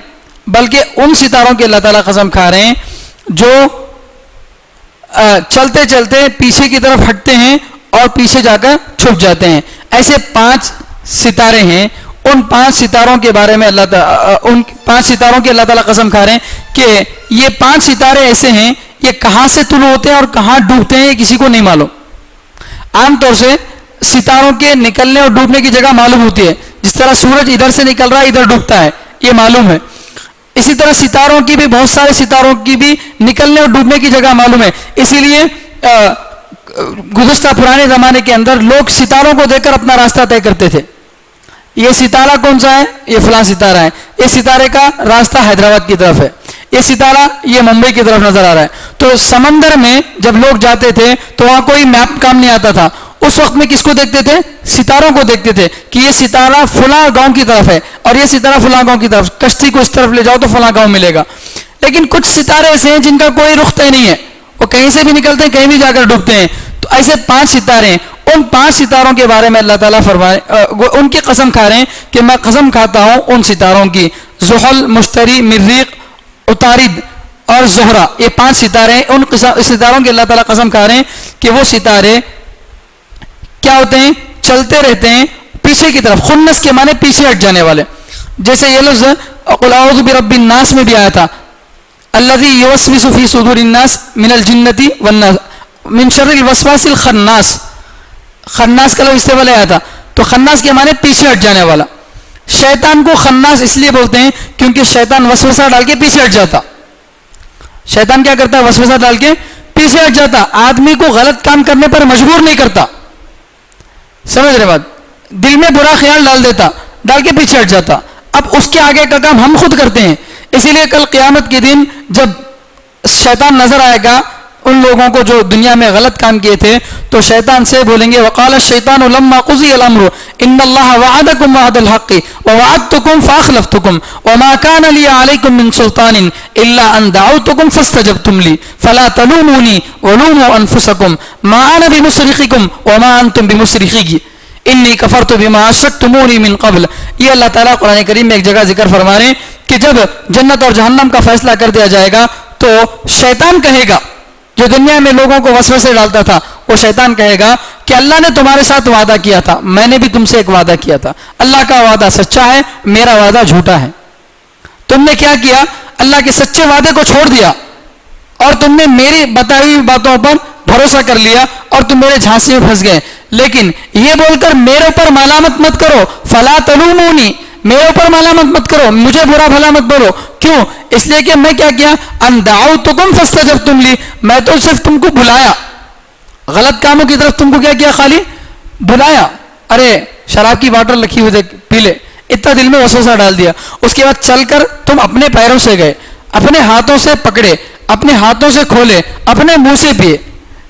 بلکہ ان ستاروں کے اللہ تعالیٰ قسم کھا رہے ہیں جو چلتے چلتے پیچھے کی طرف ہٹتے ہیں اور پیچھے جا کر چھپ جاتے ہیں. ایسے 5 ستارے ہیں، ان 5 ستاروں کے بارے میں اللہ تعالیٰ، ان 5 ستاروں کے اللہ تعالیٰ قسم کھا رہے ہیں کہ یہ 5 ستارے ایسے ہیں، یہ کہاں سے طلوع ہوتے ہیں اور کہاں ڈوبتے ہیں یہ کسی کو نہیں معلوم. عام طور سے ستاروں کے نکلنے اور ڈوبنے کی جگہ معلوم ہوتی ہے، جس طرح سورج ادھر سے نکل رہا ہے ادھر ڈوبتا ہے، یہ معلوم ہے. اسی طرح ستاروں کی بھی، بہت سارے ستاروں کی بھی نکلنے اور ڈوبنے کی جگہ معلوم ہے. اسی لیے گزشتہ پرانے زمانے کے اندر لوگ ستاروں کو دیکھ کر اپنا راستہ طے کرتے تھے. یہ ستارہ کون سا ہے؟ یہ فلاں ستارہ ہے، یہ ستارے کا راستہ حیدرآباد کی طرف ہے، یہ ستارہ یہ ممبئی کی طرف نظر آ رہا ہے. تو سمندر میں جب لوگ جاتے تھے تو وہاں کوئی میپ کام نہیں آتا تھا. اس وقت میں کس کو دیکھتے تھے؟ ستاروں کو دیکھتے تھے کہ یہ ستارہ فلاں گاؤں کی طرف ہے اور یہ ستارہ فلاں گاؤں کی طرف، کشتی کو اس طرف لے جاؤ تو فلاں گاؤں ملے گا. لیکن کچھ ستارے ایسے ہیں جن کا کوئی رخ طے نہیں ہے، وہ کہیں سے بھی نکلتے ہیں کہیں بھی جا کر ڈوبتے ہیں. تو ایسے 5 ستارے ہیں، ان 5 ستاروں کے بارے میں اللہ تعالیٰ فرمائے، ان کی قسم کھا رہے ہیں کہ میں قسم کھاتا ہوں ان ستاروں کی. زحل، مشتری، مریخ، عطارد اور زہرہ، یہ 5 ستارے ہیں. ان ستاروں کے اللہ تعالیٰ قسم کھا رہے ہیں کہ وہ ستارے کیا ہوتے ہیں؟ چلتے رہتے ہیں پیچھے کی طرف. خنس کے معنی پیچھے ہٹ جانے والے. جیسے یہ لفظ قل اعوذ برب الناس میں بھی آیا تھا الذی یوسوس فی صدور الناس من الجنۃ والناس من شر الوسواس الخناس. خناس کا لفظ اس سے پہلے آیا تھا. تو خناس کے معنی پیچھے ہٹ جانے والا. شیطان کو خناس اس لیے بولتے ہیں کیونکہ شیطان وسوسہ ڈال کے پیچھے ہٹ جاتا. شیطان کیا کرتا ہے؟ وسوسہ ڈال کے پیچھے ہٹ جاتا. آدمی کو غلط کام کرنے پر مجبور نہیں کرتا, سمجھ رہے بات؟ دل میں برا خیال ڈال دیتا, ڈال کے پیچھے ہٹ جاتا. اب اس کے آگے کا کام ہم خود کرتے ہیں. اسی لیے کل قیامت کے دن جب شیطان نظر آئے گا ان لوگوں کو جو دنیا میں غلط کام کیے تھے, تو شیطان سے بولیں گے وقال الشیطان لما قضی الامر ان اللہ وعدکم وعد الحق ووعدتکم فاخلفتکم وما كان لي عليكم من سلطان الا ان دعوتکم فاستجبتم لي فلا تلوموني ولوموا انفسکم ما انا بمصرخکم وما انتم بمصرخی انی کفرت بما اشرکتمونی من قبل. یہ اللہ تعالیٰ قرآن کریم میں ایک جگہ ذکر فرما رہے ہیں کہ جب جنت اور جہنم کا فیصلہ کر دیا جائے گا تو شیطان کہے گا, جو دنیا میں لوگوں کو وسوسے ڈالتا تھا, وہ شیطان کہے گا کہ اللہ نے تمہارے ساتھ وعدہ کیا تھا, میں نے بھی تم سے ایک وعدہ کیا تھا, اللہ کا وعدہ سچا ہے, میرا وعدہ جھوٹا ہے. تم نے کیا کیا؟ اللہ کے سچے وعدے کو چھوڑ دیا اور تم نے میری بتائی ہوئی باتوں پر بھروسہ کر لیا اور تم میرے جھانسی میں پھنس گئے. لیکن یہ بول کر میرے اوپر ملامت مت کرو, فلا تلومونی, میرے اوپر ملامت مت کرو, مجھے برا بھلا مت بولو. کیوں؟ اس لیے کہ میں کیا ان دعوتکم فاستجبتم لی, میں تو صرف تم کو بلایا, غلط کاموں کی طرف تم کو کیا خالی بلایا. ارے شراب کی باٹل رکھی ہوئی دیکھ پی لے, اتنا دل میں وسوسہ ڈال دیا. اس کے بعد چل کر تم اپنے پیروں سے گئے, اپنے ہاتھوں سے پکڑے, اپنے ہاتھوں سے کھولے, اپنے منہ سے پیے.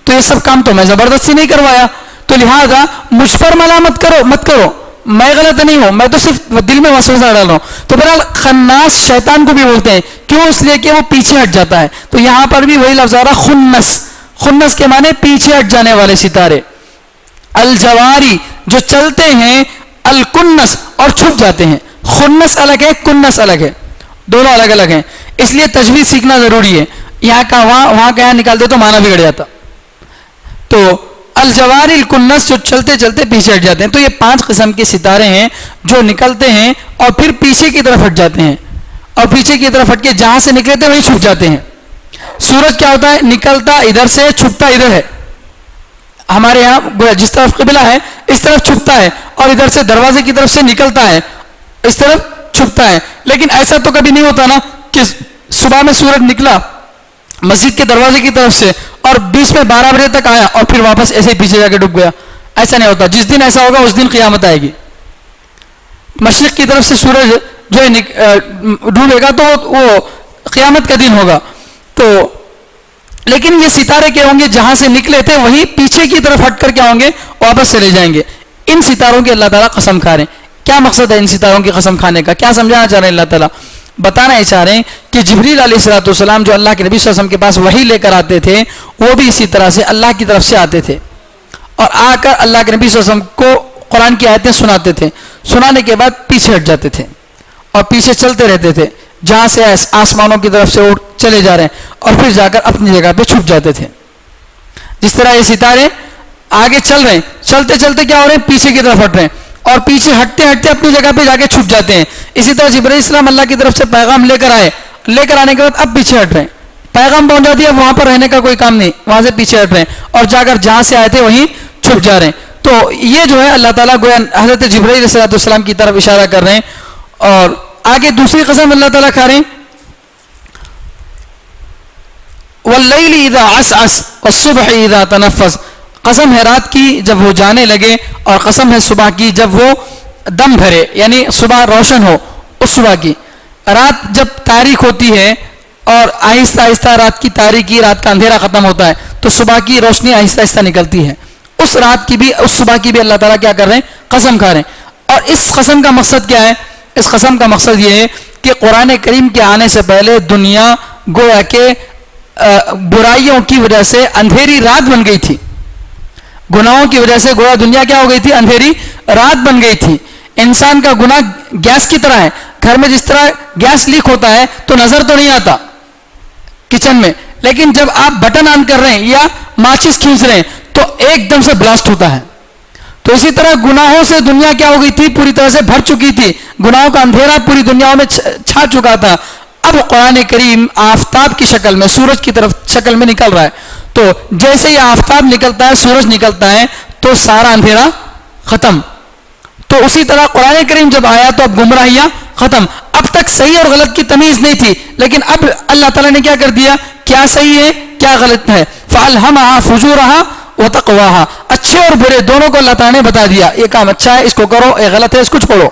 تو یہ سب کام تو میں زبردستی نہیں کروایا, تو لہذا مجھ پر ملامت مت کرو, میں غلط نہیں ہوں, میں تو صرف دل میں وسوسہ ڈال رہا ہوں. تو بہرحال خناس شیطان کو بھی بولتے ہیں. کیوں؟ اس لیے کہ وہ پیچھے ہٹ جاتا ہے. تو یہاں پر بھی وہی لفظ آ رہا خنس. خنس کے معنی پیچھے ہٹ جانے والے ستارے. الجواری جو چلتے ہیں, الکنس اور چھپ جاتے ہیں. خنس الگ ہے, کنس الگ ہے, دونوں الگ الگ ہیں. اس لیے تجوید سیکھنا ضروری ہے. یہاں کا وہاں کا یہاں نکال دے تو معنی بگڑ جاتا. تو الجواری الکنس جو چلتے چلتے پیچھے ہٹ جاتے ہیں. تو یہ 5 قسم کے ستارے ہیں جو نکلتے ہیں اور پھر پیچھے کی طرف ہٹ جاتے ہیں, اور پیچھے کی طرف ہٹ کے جہاں سے نکلے تھے وہیں چھپ جاتے ہیں. سورج کیا ہوتا ہے؟ نکلتا ادھر سے, چھپتا ادھر ہے. ہمارے یہاں جس طرف قبلہ ہے اس طرف چھپتا ہے, اور ادھر سے دروازے کی طرف سے نکلتا ہے, اس طرف چھپتا ہے. لیکن ایسا تو کبھی نہیں ہوتا نا کہ صبح میں سورج نکلا مسجد کے دروازے کی طرف سے اور بیچ میں 12 بجے تک آیا اور پھر واپس ایسے ہی پیچھے جا کے ڈوب گیا. ایسا نہیں ہوتا. جس دن ایسا ہوگا اس دن قیامت آئے گی. مشرق کی طرف سے سورج جو ہے ڈوبے گا تو وہ قیامت کا دن ہوگا. تو لیکن یہ ستارے کیا ہوں گے؟ جہاں سے نکلے تھے وہیں پیچھے کی طرف ہٹ کر کیا ہوں گے؟ واپس چلے جائیں گے. ان ستاروں کی اللہ تعالیٰ قسم کھا رہے ہیں. کیا مقصد ہے ان ستاروں کی قسم کھانے کا؟ کیا سمجھانا چاہ رہے ہیں اللہ تعالیٰ؟ بتانا یہ چاہ رہے ہیں کہ جبریل علیہ الصلوۃ والسلام جو اللہ کے نبی صلی اللہ علیہ وسلم کے پاس وحی لے کر آتے تھے, وہ بھی اسی طرح سے اللہ کی طرف سے آتے تھے, اور آ کر اللہ کے نبی صلی اللہ علیہ وسلم کو قرآن کی آیتیں سناتے تھے. سنانے کے بعد پیچھے ہٹ جاتے تھے اور پیچھے چلتے رہتے تھے, جہاں سے آسمانوں کی طرف سے چلے جا رہے ہیں, اور پھر جا کر اپنی جگہ پہ چھپ جاتے تھے. جس طرح یہ ستارے آگے چل رہے ہیں, چلتے چلتے کیا ہو رہے ہیں؟ پیچھے کی طرف ہٹ رہے ہیں, اور پیچھے ہٹتے ہٹتے اپنی جگہ پہ جا کے چھپ جاتے ہیں. اسی طرح جبرائیل السلام اللہ کی طرف سے پیغام لے کر آئے, لے کر آنے کے بعد اب پیچھے ہٹ رہے ہیں. پیغام پہنچا دیا, وہاں پر رہنے کا کوئی کام نہیں, وہاں سے پیچھے ہٹ رہے ہیں, اور جا کر جہاں سے آئے تھے وہیں چھپ جا رہے ہیں. تو یہ جو ہے اللہ تعالیٰ گویا حضرت جبرائیل علیہ الصلوۃ والسلام کی طرف اشارہ کر رہے ہیں. اور آگے دوسری قسم اللہ تعالیٰ کھا رہے ہیں, واللیل اذا عسعس والصبح اذا تنفس. قسم ہے رات کی جب وہ جانے لگے, اور قسم ہے صبح کی جب وہ دم بھرے, یعنی صبح روشن ہو. اس صبح کی رات جب تاریک ہوتی ہے اور آہستہ آہستہ رات کی تاریکی, رات کا اندھیرا ختم ہوتا ہے, تو صبح کی روشنی آہستہ آہستہ نکلتی ہے. اس رات کی بھی, اس صبح کی بھی اللہ تعالیٰ کیا کر رہے ہیں؟ قسم کھا رہے ہیں. اور اس قسم کا مقصد کیا ہے؟ اس قسم کا مقصد یہ ہے کہ قرآن کریم کے آنے سے پہلے دنیا گویا کہ برائیوں کی وجہ سے اندھیری رات بن گئی تھی. گناہوں کی وجہ سے گویا دنیا کیا ہو گئی تھی؟ اندھیری رات بن گئی تھی. انسان کا گناہ گیس کی طرح ہے. گھر میں جس طرح گیس لیک ہوتا ہے تو نظر تو نہیں آتا کچن میں, لیکن جب آپ بٹن آن کر رہے ہیں یا ماچس کھینچ رہے ہیں تو ایک دم سے بلاسٹ ہوتا ہے. تو اسی طرح گناہوں سے دنیا کیا ہو گئی تھی؟ پوری طرح سے بھر چکی تھی، گناہوں کا اندھیرا پوری دنیا میں چھا چکا تھا. اب قرآن کریم آفتاب کی شکل میں، سورج کی طرف شکل میں نکل رہا ہے. تو جیسے ہی آفتاب نکلتا ہے، سورج نکلتا ہے، تو سارا اندھیرا ختم. تو اسی طرح قرآن کریم جب آیا تو اب گمراہیاں ختم. اب تک صحیح اور غلط کی تمیز نہیں تھی، لیکن اب اللہ تعالیٰ نے کیا کر دیا؟ کیا صحیح ہے کیا غلط ہے. فَأَلْهَمَهَا فُجُورَهَا وَتَقْوَاهَا، اچھے اور برے دونوں کو اللہ تعالیٰ نے بتا دیا، یہ کام اچھا ہے اس کو کرو، یہ غلط ہے اس کو چھوڑو.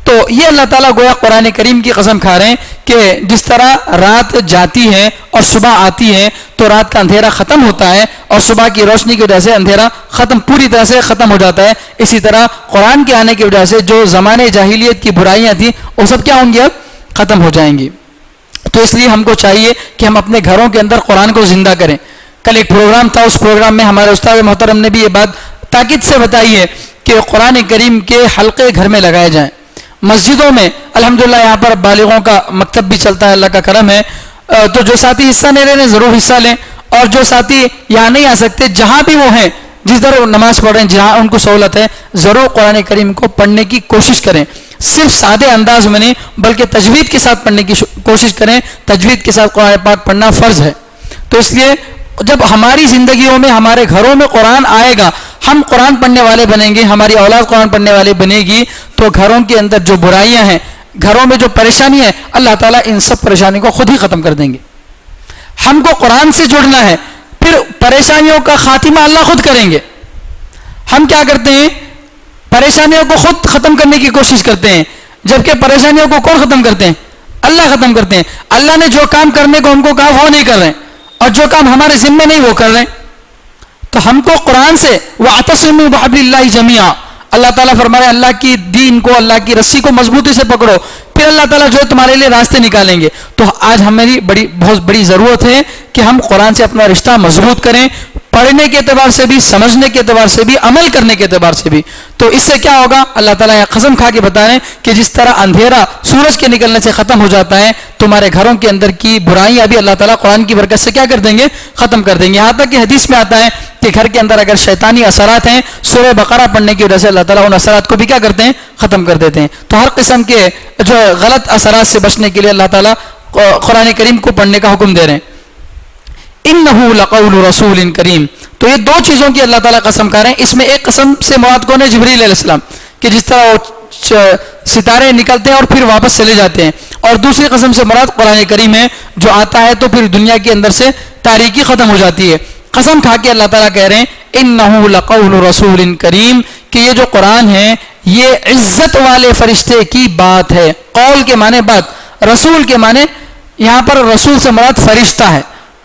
تو یہ اللہ تعالیٰ گویا قرآن کریم کی قسم کھا رہے ہیں کہ جس طرح رات جاتی ہے اور صبح آتی ہے تو رات کا اندھیرا ختم ہوتا ہے اور صبح کی روشنی کی وجہ سے اندھیرا پوری طرح سے ختم ہو جاتا ہے، اسی طرح قرآن کے آنے کی وجہ سے جو زمانے جاہلیت کی برائیاں تھیں وہ سب کیا ہوں گی؟ اب ختم ہو جائیں گی. تو اس لیے ہم کو چاہیے کہ ہم اپنے گھروں کے اندر قرآن کو زندہ کریں. کل ایک پروگرام تھا، اس پروگرام میں ہمارے استاد محترم نے بھی یہ بات تاکید سے بتائی ہے کہ قرآن کریم کے حلقے گھر میں لگائے جائیں. مسجدوں میں الحمدللہ یہاں پر بالغوں کا مکتب بھی چلتا ہے، اللہ کا کرم ہے. تو جو ساتھی حصہ نہیں لے رہے ہیں ضرور حصہ لیں، اور جو ساتھی یہاں نہیں آ سکتے جہاں بھی وہ ہیں، جس طرح نماز پڑھ رہے ہیں جہاں ان کو سہولت ہے، ضرور قرآن کریم کو پڑھنے کی کوشش کریں. صرف سادے انداز میں نہیں بلکہ تجوید کے ساتھ پڑھنے کی کوشش کریں. تجوید کے ساتھ قرآن پاک پڑھنا فرض ہے. تو اس لیے جب ہماری زندگیوں میں، ہمارے گھروں میں قرآن آئے گا، ہم قرآن پڑھنے والے بنیں گے، ہماری اولاد قرآن پڑھنے والے بنے گی، تو گھروں کے اندر جو برائیاں ہیں، گھروں میں جو پریشانی ہے، اللہ تعالیٰ ان سب پریشانی کو خود ہی ختم کر دیں گے. ہم کو قرآن سے جڑنا ہے، پھر پریشانیوں کا خاتمہ اللہ خود کریں گے. ہم کیا کرتے ہیں؟ پریشانیوں کو خود ختم کرنے کی کوشش کرتے ہیں، جبکہ پریشانیوں کو کون ختم کرتے ہیں؟ اللہ ختم کرتے ہیں. اللہ نے جو کام کرنے کو ہم کو کہا وہ نہیں کر رہے ہیں، اور جو کام ہمارے ذمے نہیں وہ کر رہے ہیں. تو ہم کو قرآن سے وَاعْتَصِمُوا بِحَبْلِ اللَّهِ جَمِيعًا، اللہ تعالیٰ فرمائے اللہ کی دین کو، اللہ کی رسی کو مضبوطی سے پکڑو، پھر اللہ تعالیٰ جو ہے تمہارے لیے راستے نکالیں گے. تو آج ہماری بہت بڑی ضرورت ہے کہ ہم قرآن سے اپنا رشتہ مضبوط کریں، پڑھنے کے اعتبار سے بھی، سمجھنے کے اعتبار سے بھی، عمل کرنے کے اعتبار سے بھی. تو اس سے کیا ہوگا؟ اللہ تعالیٰ یہ قسم کھا کے بتا رہے ہیں کہ جس طرح اندھیرا سورج کے نکلنے سے ختم ہو جاتا ہے، تمہارے گھروں کے اندر کی برائیاں بھی اللہ تعالیٰ قرآن کی برکت سے کیا کر دیں گے؟ ختم کر دیں گے. یہاں تک کہ حدیث میں آتا ہے کہ گھر کے اندر اگر شیطانی اثرات ہیں، سورہ بقرہ پڑھنے کی وجہ سے اللہ تعالیٰ ان اثرات کو بھی کیا کرتے ہیں؟ ختم کر دیتے ہیں. تو ہر قسم کے جو غلط اثرات سے بچنے کے لیے اللہ تعالیٰ قرآن کریم کو پڑھنے کا حکم دے رہے ہیں. انہ لقول رسول کریم. تو یہ دو چیزوں کی اللہ تعالیٰ قسم کھا رہے ہیں. اس میں ایک قسم سے مراد کون ہے؟ جبریل علیہ السلام، کہ جس طرح وہ ستارے نکلتے ہیں اور پھر واپس چلے جاتے ہیں. اور دوسری قسم سے مراد قرآن کریم ہے، جو آتا ہے تو پھر دنیا کے اندر سے تاریکی ختم ہو جاتی ہے. قسم کھا کے اللہ تعالیٰ کہہ رہے ہیں انہ لقول رسول کریم، کہ یہ جو قرآن ہے یہ عزت والے فرشتے کی بات ہے. قول کے معنی بات، رسول کے معنی یہاں پر رسول سے مراد فرشتہ ہے.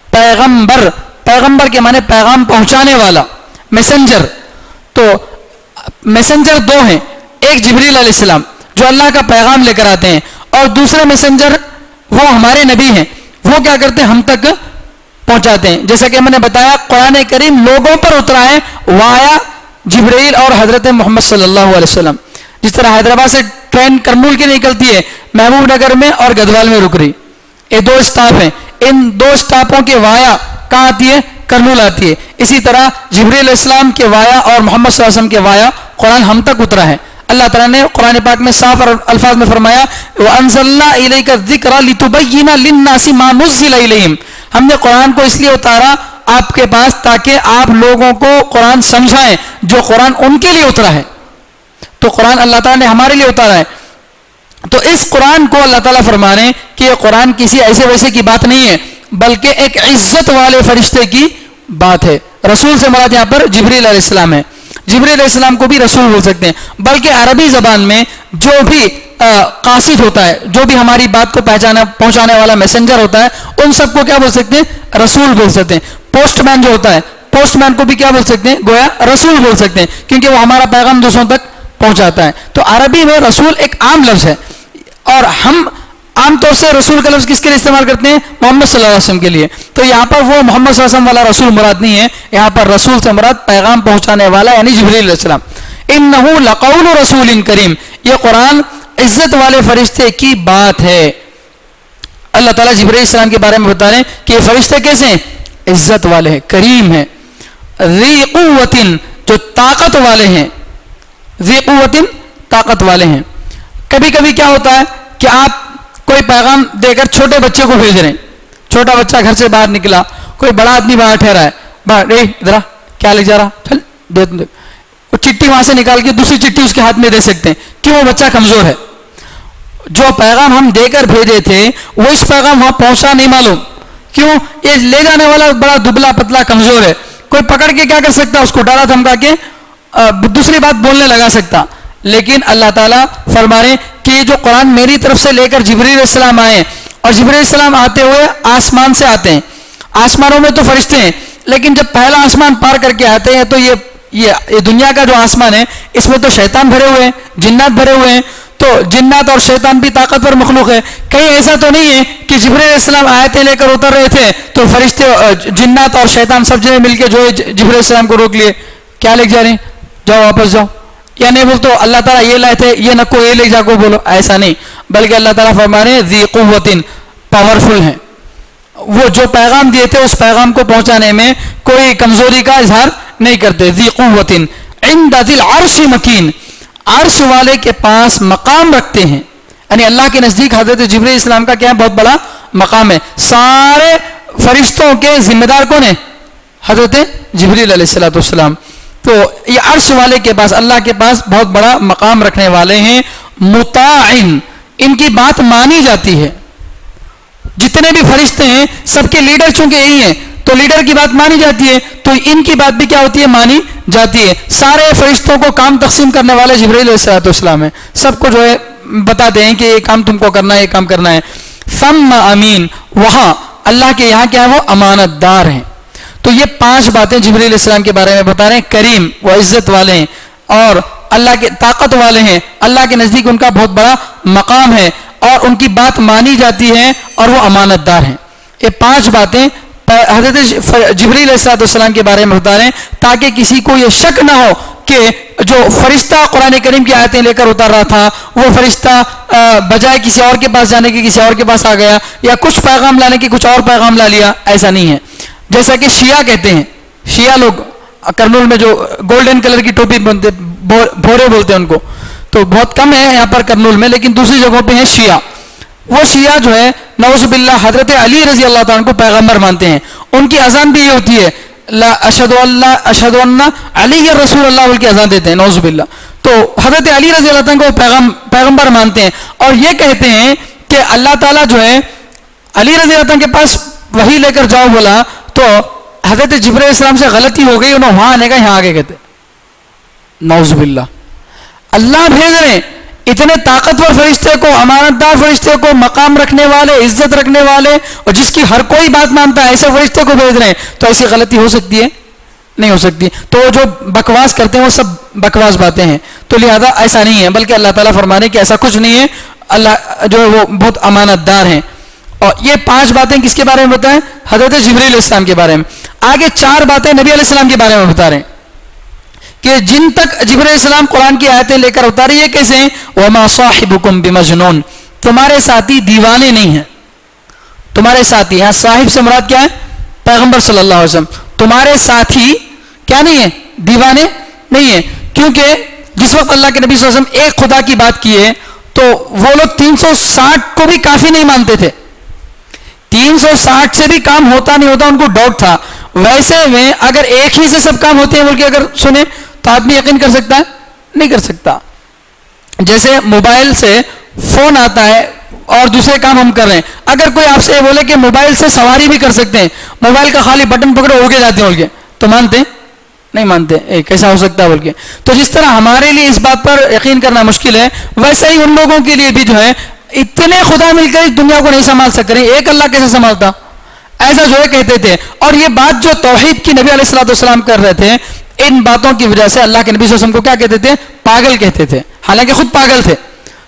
پیغمبر، پیغمبر کے معنی پیغام پہنچانے والا، میسنجر. تو میسنجر دو ہیں، ایک جبریل علیہ السلام جو اللہ کا پیغام لے کر آتے ہیں، اور دوسرے میسنجر وہ ہمارے نبی ہیں، وہ کیا کرتے ہیں؟ ہم تک پہنچاتے ہیں. جیسا کہ میں نے بتایا قرآن کریم لوگوں پر اترا ہے وایا جبریل اور حضرت محمد صلی اللہ علیہ وسلم. جس طرح حیدرآباد سے ٹرین کرنول کی نکلتی ہے، محبوب نگر میں اور گدوال میں رک رہی، یہ دو اسٹاپ ہیں، ان دو اسٹاپوں کے وایا کہاں آتی ہے؟ کرنول آتی ہے. اسی طرح جبریل علیہ السلام کے وایا اور محمد صلی اللہ علیہ وسلم کے وایا قرآن ہم تک اترا ہے. اللہ تعالیٰ نے قرآن پاک میں صاف الفاظ میں فرمایا وَأَنزَلْنَا إِلَيْكَ الذِّكْرَ لِتُبَيِّنَ لِلنَّاسِ مَا نُزِّلَ إِلَيْهِمْ. ہم نے قرآن کو اس لیے اتارا آپ کے پاس تاکہ آپ لوگوں کو قرآن سمجھائیں جو قرآن ان کے لیے اترا ہے. تو قرآن اللہ تعالیٰ نے ہمارے لیے اتارا ہے. تو اس قرآن کو اللہ تعالیٰ فرما رہے ہیں کہ یہ قرآن کسی ایسے ویسے کی بات نہیں ہے، بلکہ ایک عزت والے فرشتے کی بات ہے. رسول سے مراد یہاں پر جبریل علیہ السلام ہے. جبریل علیہ السلام کو بھی رسول بول سکتے ہیں، بلکہ عربی زبان میں جو بھی قاصد ہوتا ہے، جو بھی ہماری بات کو پہنچانے والا میسنجر ہوتا ہے، ان سب کو کیا بول سکتے ہیں؟ رسول بول سکتے ہیں. پوسٹ مین جو ہوتا ہے، پوسٹ مین کو بھی کیا بول سکتے ہیں؟ گویا رسول بول سکتے ہیں، کیونکہ وہ ہمارا پیغام دوسروں تک پہنچاتا ہے. تو عربی میں رسول ایک عام لفظ ہے، اور ہم عام طور سے رسول کا لفظ کس کے لیے استعمال کرتے ہیں؟ محمد صلی اللہ علیہ وسلم کے لیے. تو یہاں پر وہ محمد صلی اللہ علیہ وسلم والا رسول مراد نہیں ہے، یہاں پر رسول سے مراد پیغام پہنچانے والا یعنی جبریل علیہ السلام. انہ لقول رسول کریم، یہ قرآن عزت والے فرشتے کی بات ہے. اللہ تعالیٰ جبریل علیہ السلام کے بارے میں بتا رہے ہیں کہ یہ فرشتے کیسے ہیں؟ عزت والے ہیں، کریم ہیں. ذی قوت، جو طاقت والے ہیں، ذی قوتن طاقت والے ہیں. کبھی کبھی کیا ہوتا ہے کہ آپ کوئی پیغام دے کر چھوٹے بچے کو بھیج رہے ہیں, چھوٹا بچہ گھر سے باہر نکلا, کوئی بڑا آدمی باہر ٹھہرا ہے, باہر ادھر کیا لے جا رہا, چل دے, وہ چٹھی وہاں سے نکال کے دوسری چٹھی اس کے ہاتھ میں دے سکتے ہیں, کیوں, وہ بچہ کمزور ہے. جو پیغام ہم دے کر بھیجے تھے وہ اس پیغام وہاں پہنچا نہیں معلوم, کیوں, یہ لے جانے والا بڑا دبلا پتلا کمزور ہے, کوئی پکڑ کے کیا کر سکتا, اس کو ڈالا دھمکا کے دوسری بات بولنے لگا سکتا. لیکن اللہ تعالیٰ فرما رہے کہ یہ جو قرآن میری طرف سے لے کر جبریل علیہ السلام آئے, اور جبریل علیہ السلام آتے ہوئے آسمان سے آتے ہیں, آسمانوں میں تو فرشتے ہیں, لیکن جب پہلا آسمان پار کر کے آتے ہیں تو یہ دنیا کا جو آسمان ہے اس میں تو شیطان بھرے ہوئے ہیں, جنات بھرے ہوئے ہیں, تو جنات اور شیطان بھی طاقتور مخلوق ہے. کہیں ایسا تو نہیں ہے کہ جبریل علیہ السلام آیتیں لے کر اتر رہے تھے تو فرشتے جنات اور شیطان سب جنے مل کے جو ہے جبریل علیہ السلام کو روک لیے, کیا لے جا رہے ہیں, جاؤ واپس جاؤ, یا نہیں بول تو اللہ تعالیٰ یہ لائے تھے, یہ نکو یہ لے جا کو بولو, ایسا نہیں, بلکہ اللہ تعالیٰ فرما رہے ہیں ذی قوتن, پاورفل ہیں, وہ جو پیغام دیے تھے اس پیغام کو پہنچانے میں کوئی کمزوری کا اظہار نہیں کرتے. ذی قوتن عند ذی العرش مکین, عرش والے کے پاس مقام رکھتے ہیں, یعنی اللہ کے نزدیک حضرت جبریل علیہ السلام کا کیا بہت بڑا مقام ہے. سارے فرشتوں کے ذمہ دار کون ہیں, حضرت جبریل علیہ السلام. تو یہ عرش والے کے پاس, اللہ کے پاس بہت بڑا مقام رکھنے والے ہیں. مطاعن, ان کی بات مانی جاتی ہے. جتنے بھی فرشتے ہیں سب کے لیڈر چونکہ یہی ہیں تو لیڈر کی بات مانی جاتی ہے, تو ان کی بات بھی کیا ہوتی ہے, مانی جاتی ہے. سارے فرشتوں کو کام تقسیم کرنے والے جبریل علیہ السلام ہیں, سب کو جو ہے بتاتے ہیں کہ یہ کام تم کو کرنا ہے, یہ کام کرنا ہے. ثم امین, وہاں اللہ کے یہاں کیا ہے, وہ امانت دار ہیں. تو یہ 5 باتیں جبریل علیہ السلام کے بارے میں بتا رہے ہیں. کریم, وہ عزت والے ہیں, اور اللہ کے طاقت والے ہیں, اللہ کے نزدیک ان کا بہت بڑا مقام ہے, اور ان کی بات مانی جاتی ہے, اور وہ امانت دار ہیں. یہ 5 باتیں حضرت جبریل علیہ السلام کے بارے میں بتا رہے ہیں تاکہ کسی کو یہ شک نہ ہو کہ جو فرشتہ قرآن کریم کی آیتیں لے کر اتار رہا تھا وہ فرشتہ بجائے کسی اور کے پاس جانے کے کسی اور کے پاس آ گیا, یا کچھ پیغام لانے کے کچھ اور پیغام لا لیا, ایسا نہیں ہے. جیسا کہ شیعہ کہتے ہیں, شیعہ لوگ کرنول میں جو گولڈن کلر کی ٹوپی بنتے, بھورے بولتے ہیں ان کو, تو بہت کم ہے یہاں پر کرنول میں, لیکن دوسری جگہوں پہ ہیں شیعہ. وہ شیعہ جو ہے نعوذ باللہ حضرت علی رضی اللہ تعالیٰ عنہ کو پیغمبر مانتے ہیں. ان کی اذان بھی یہ ہوتی ہے, لا اشہد ان علی رسول اللہ بول کے اذان دیتے ہیں, نعوذ باللہ. تو حضرت علی رضی اللہ تعالیٰ کو پیغمبر مانتے ہیں, اور یہ کہتے ہیں کہ اللہ تعالیٰ جو ہے علی رضی اللہ عنہ کے پاس وحی لے کر جاؤ بولا تو حضرت جبرائیل علیہ السلام سے غلطی ہو گئی, انہوں وہاں آنے کا یہاں آگے کہتے, نعوذ باللہ. اللہ بھیج رہے ہیں اتنے طاقتور فرشتے کو, امانت دار فرشتے کو, مقام رکھنے والے, عزت رکھنے والے, اور جس کی ہر کوئی بات مانتا ہے, ایسے فرشتے کو بھیج رہے ہیں, تو ایسی غلطی ہو سکتی ہے, نہیں ہو سکتی. تو جو بکواس کرتے ہیں وہ سب بکواس باتیں ہیں, تو لہذا ایسا نہیں ہے, بلکہ اللہ تعالیٰ فرمانے کہ ایسا کچھ نہیں ہے, اللہ جو ہے وہ بہت امانت دار ہیں. اور یہ 5 باتیں کس کے بارے میں بتائیں, حضرت جبریل علیہ السلام کے بارے میں. آگے 4 باتیں نبی علیہ السلام کے بارے میں بتا رہے ہیں کہ جن تک جبریل علیہ السلام قرآن کی آیتیں لے کر اتاری, یہ کیسے ہیں, وَمَا صَاحِبُكُمْ بِمَجْنُونَ, تمہارے ساتھی دیوانے نہیں ہیں. تمہارے ساتھی, یہاں صاحب سے مراد کیا ہے, پیغمبر صلی اللہ علیہ وسلم. تمہارے ساتھی کیا نہیں ہے, دیوانے نہیں ہیں. کیونکہ جس وقت اللہ کے نبی صلی اللہ علیہ وسلم ایک خدا کی بات کیے تو وہ لوگ 360 کو بھی کافی نہیں مانتے تھے. 360 سے بھی کام ہوتا نہیں ہوتا, ان کو ڈاؤٹ تھا. ویسے میں اگر ایک ہی سے سب کام ہوتے ہیں بول کے اگر سنیں تو آدمی یقین کر سکتا ہے, نہیں کر سکتا. جیسے موبائل سے فون آتا ہے اور دوسرے کام ہم کر رہے ہیں, اگر کوئی آپ سے یہ بولے کہ موبائل سے سواری بھی کر سکتے ہیں, موبائل کا خالی بٹن پکڑو اڑ کے جاتے ہیں بول کے, تو مانتے نہیں مانتے, کیسا ہو سکتا ہے بول کے. تو جس طرح ہمارے لیے اس بات پر یقین کرنا مشکل ہے, ویسے ہی ان لوگوں کے لیے بھی جو ہے اتنے خدا مل کر اس دنیا کو نہیں سنبھال سک رہے, ایک اللہ کیسے سنبھالتا, ایسا جو ہے کہتے تھے. اور یہ بات جو توحید کی نبی علیہ السلام کر رہے تھے, ان باتوں کی وجہ سے اللہ کے نبی صلی اللہ علیہ وسلم کو کیا کہتے تھے, پاگل کہتے تھے, حالانکہ خود پاگل تھے.